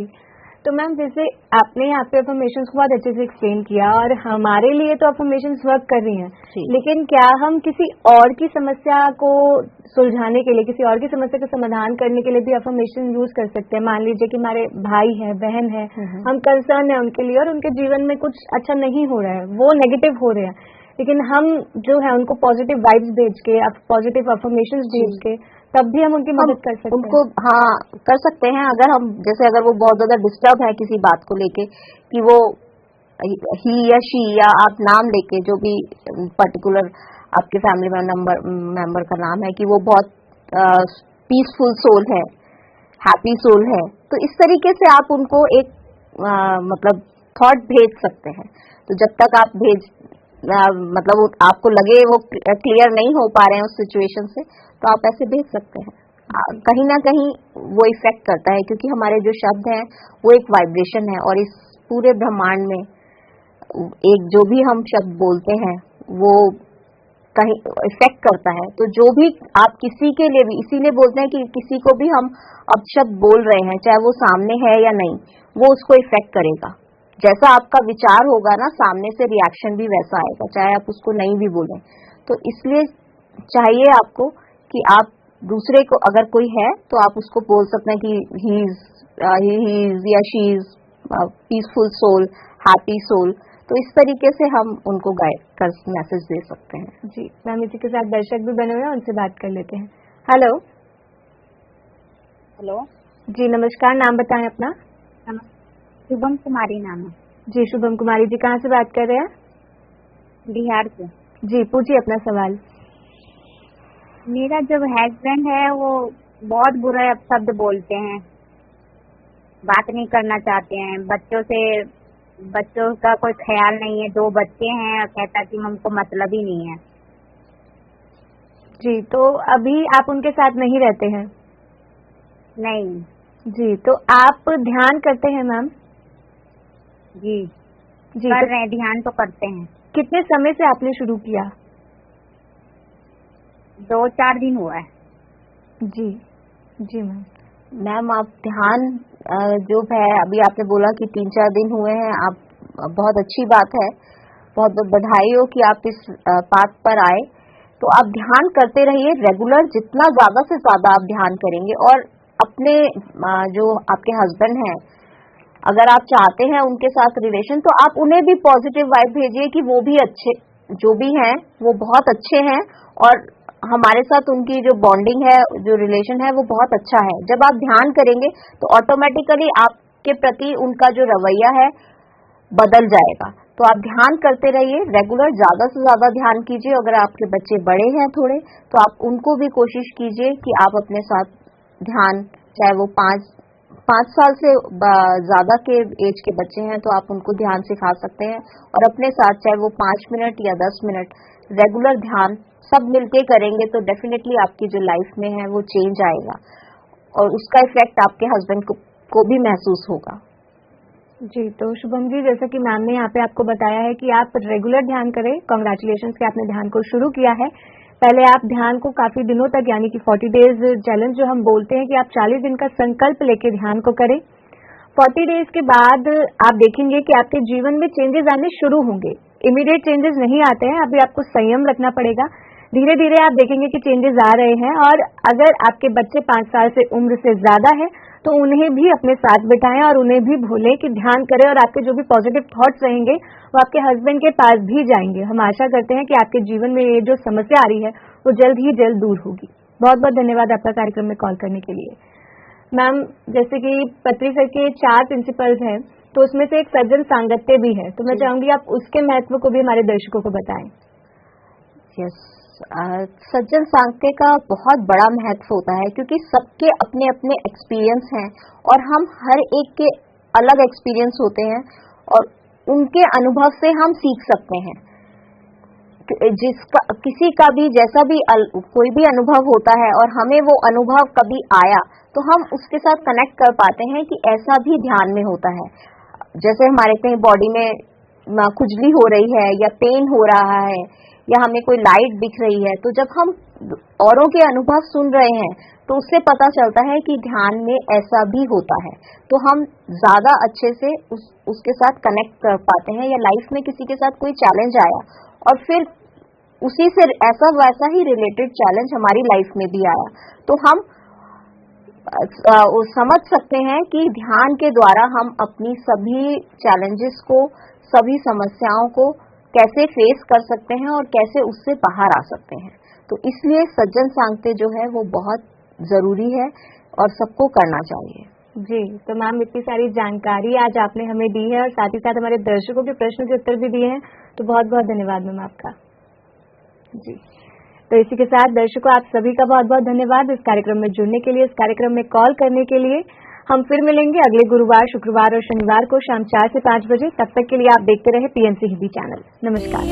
तो मैम जैसे आपने यहाँ पे अफर्मेशंस को बहुत अच्छे से एक्सप्लेन किया और हमारे लिए तो अफर्मेशंस वर्क कर रही हैं, लेकिन क्या हम किसी और की समस्या को सुलझाने के लिए, किसी और की समस्या का समाधान करने के लिए भी अफर्मेशन यूज कर सकते हैं? मान लीजिए कि हमारे भाई है, बहन है, हम कंसर्न है उनके लिए और उनके जीवन में कुछ अच्छा नहीं हो रहा है, वो नेगेटिव हो रहे हैं, लेकिन हम जो है उनको पॉजिटिव वाइब्स भेज के, पॉजिटिव अफर्मेशंस भेज के तब भी हम उनकी मदद कर सकते हैं। उनको कर सकते हैं। अगर वो बहुत ज्यादा डिस्टर्ब है किसी बात को लेके, कि वो ही या शी या आप नाम लेके जो भी पर्टिकुलर आपके फैमिली मेंबर का नाम है कि वो बहुत पीसफुल सोल है, हैप्पी सोल है, तो इस तरीके से आप उनको एक मतलब थॉट भेज सकते हैं। तो जब तक आप आपको लगे वो क्लियर नहीं हो पा रहे हैं उस सिचुएशन से, तो आप ऐसे भेज सकते हैं। कहीं ना कहीं वो इफेक्ट करता है, क्योंकि हमारे जो शब्द हैं वो एक वाइब्रेशन है और इस पूरे ब्रह्मांड में एक जो भी हम शब्द बोलते हैं वो कहीं इफेक्ट करता है। तो जो भी आप किसी के लिए भी, इसीलिए बोलते हैं कि किसी को भी हम अपशब्द बोल रहे हैं, चाहे वो सामने है या नहीं, वो उसको इफेक्ट करेगा। जैसा आपका विचार होगा ना, सामने से रिएक्शन भी वैसा आएगा, चाहे आप उसको नहीं भी बोलें। तो इसलिए चाहिए आपको कि आप दूसरे को, अगर कोई है तो आप उसको बोल सकते हैं कि ही इज या she is peaceful soul, happy soul. तो इस तरीके से हम उनको गाइड कर मैसेज दे सकते हैं। जी मैम, इसी के साथ दर्शक भी बने हुए हैं, उनसे बात कर लेते हैं। हेलो जी, नमस्कार, नाम बताएं अपना। शुभम कुमारी नाम है। जी शुभम कुमारी जी, कहाँ से बात कर रहे हैं? बिहार से। जी पूछिए अपना सवाल। मेरा जो हस्बैंड है वो बहुत बुरे शब्द बोलते हैं, बात नहीं करना चाहते हैं, बच्चों से बच्चों का कोई ख्याल नहीं है, 2 बच्चे हैं और कहता कि हमको मतलब ही नहीं है। जी, तो अभी आप उनके साथ नहीं रहते हैं? नहीं। जी, तो आप ध्यान करते हैं मैम? जी जी, कर तो रहे हैं, ध्यान तो करते हैं। कितने समय से आपने शुरू किया? 2-4 दिन हुआ है। जी जी मैम। मैम आप ध्यान जो है अभी आपने बोला कि 3-4 दिन हुए हैं, आप बहुत अच्छी बात है, बहुत बहुत बधाई हो कि आप इस पाथ पर आए। तो आप ध्यान करते रहिए रेगुलर, जितना ज्यादा से ज्यादा आप ध्यान करेंगे। और अपने जो आपके हस्बैंड हैं, अगर आप चाहते हैं उनके साथ रिलेशन, तो आप उन्हें भी पॉजिटिव वाइब भेजिए कि वो भी अच्छे जो भी हैं वो बहुत अच्छे हैं और हमारे साथ उनकी जो बॉन्डिंग है, जो रिलेशन है वो बहुत अच्छा है। जब आप ध्यान करेंगे तो ऑटोमेटिकली आपके प्रति उनका जो रवैया है बदल जाएगा। तो आप ध्यान करते रहिए रेगुलर, ज्यादा से ज्यादा ध्यान कीजिए। अगर आपके बच्चे बड़े हैं थोड़े, तो आप उनको भी कोशिश कीजिए कि आप अपने साथ ध्यान, चाहे वो 5 साल से ज्यादा के एज के बच्चे हैं तो आप उनको ध्यान सिखा सकते हैं। और अपने साथ चाहे वो 5 मिनट या 10 मिनट रेगुलर ध्यान सब मिलके करेंगे तो डेफिनेटली आपकी जो लाइफ में है वो चेंज आएगा और उसका इफेक्ट आपके हस्बैंड को भी महसूस होगा। जी, तो शुभम जी, जैसा कि मैम ने यहाँ पे आपको बताया है कि आप रेगुलर ध्यान करें। कांग्रेचुलेशंस कि आपने ध्यान को शुरू किया है। पहले आप ध्यान को काफी दिनों तक, यानी कि 40 डेज चैलेंज जो हम बोलते हैं कि आप 40 दिन का संकल्प लेके ध्यान को करें। 40 डेज के बाद आप देखेंगे कि आपके जीवन में चेंजेस आने शुरू होंगे। इमीडिएट चेंजेस नहीं आते हैं, अभी आपको संयम रखना पड़ेगा। धीरे धीरे आप देखेंगे कि चेंजेस आ रहे हैं। और अगर आपके बच्चे 5 साल से उम्र से ज्यादा है तो उन्हें भी अपने साथ बिठाएं और उन्हें भी भूलें कि ध्यान करें, और आपके जो भी पॉजिटिव थॉट्स रहेंगे वो आपके हस्बैंड के पास भी जाएंगे। हम आशा करते हैं कि आपके जीवन में ये जो समस्या आ रही है वो जल्द ही जल्द दूर होगी। बहुत बहुत धन्यवाद आपका कार्यक्रम में कॉल करने के लिए। मैम, जैसे कि पत्री सर के 4 प्रिंसिपल्स हैं, तो उसमें से एक सज्जन सांगत्य भी है, तो मैं चाहूंगी आप उसके महत्व को भी हमारे दर्शकों को बताएं। यस, सज्जन सांगत्य का बहुत बड़ा महत्व होता है क्योंकि सबके अपने अपने एक्सपीरियंस हैं और हम हर एक के अलग एक्सपीरियंस होते हैं और उनके अनुभव से हम सीख सकते हैं। जिसका किसी का भी जैसा भी कोई भी अनुभव होता है और हमें वो अनुभव कभी आया तो हम उसके साथ कनेक्ट कर पाते हैं कि ऐसा भी ध्यान में होता है। जैसे हमारे कहीं बॉडी में खुजली हो रही है या पेन हो रहा है या हमें कोई लाइट दिख रही है, तो जब हम औरों के अनुभव सुन रहे हैं तो उससे पता चलता है कि ध्यान में ऐसा भी होता है। तो हम ज्यादा अच्छे से उसके साथ कनेक्ट कर पाते हैं। या लाइफ में किसी के साथ कोई चैलेंज आया और फिर उसी से ऐसा वैसा ही रिलेटेड चैलेंज हमारी लाइफ में भी आया, तो हम समझ सकते हैं कि ध्यान के द्वारा हम अपनी सभी चैलेंजेस को, सभी समस्याओं को कैसे फेस कर सकते हैं और कैसे उससे बाहर आ सकते हैं। तो इसलिए सज्जन सांगत्य जो है वो बहुत जरूरी है और सबको करना चाहिए। जी, तो मैम इतनी सारी जानकारी आज आपने हमें दी है और साथ ही साथ हमारे दर्शकों के प्रश्न के उत्तर भी दिए हैं, तो बहुत बहुत धन्यवाद मैम आपका। जी, तो इसी के साथ दर्शकों आप सभी का बहुत बहुत धन्यवाद इस कार्यक्रम में जुड़ने के लिए, इस कार्यक्रम में कॉल करने के लिए। हम फिर मिलेंगे अगले गुरुवार, शुक्रवार और शनिवार को शाम 4 से 5 बजे। तब तक के लिए आप देखते रहे PMC हिंदी चैनल। नमस्कार।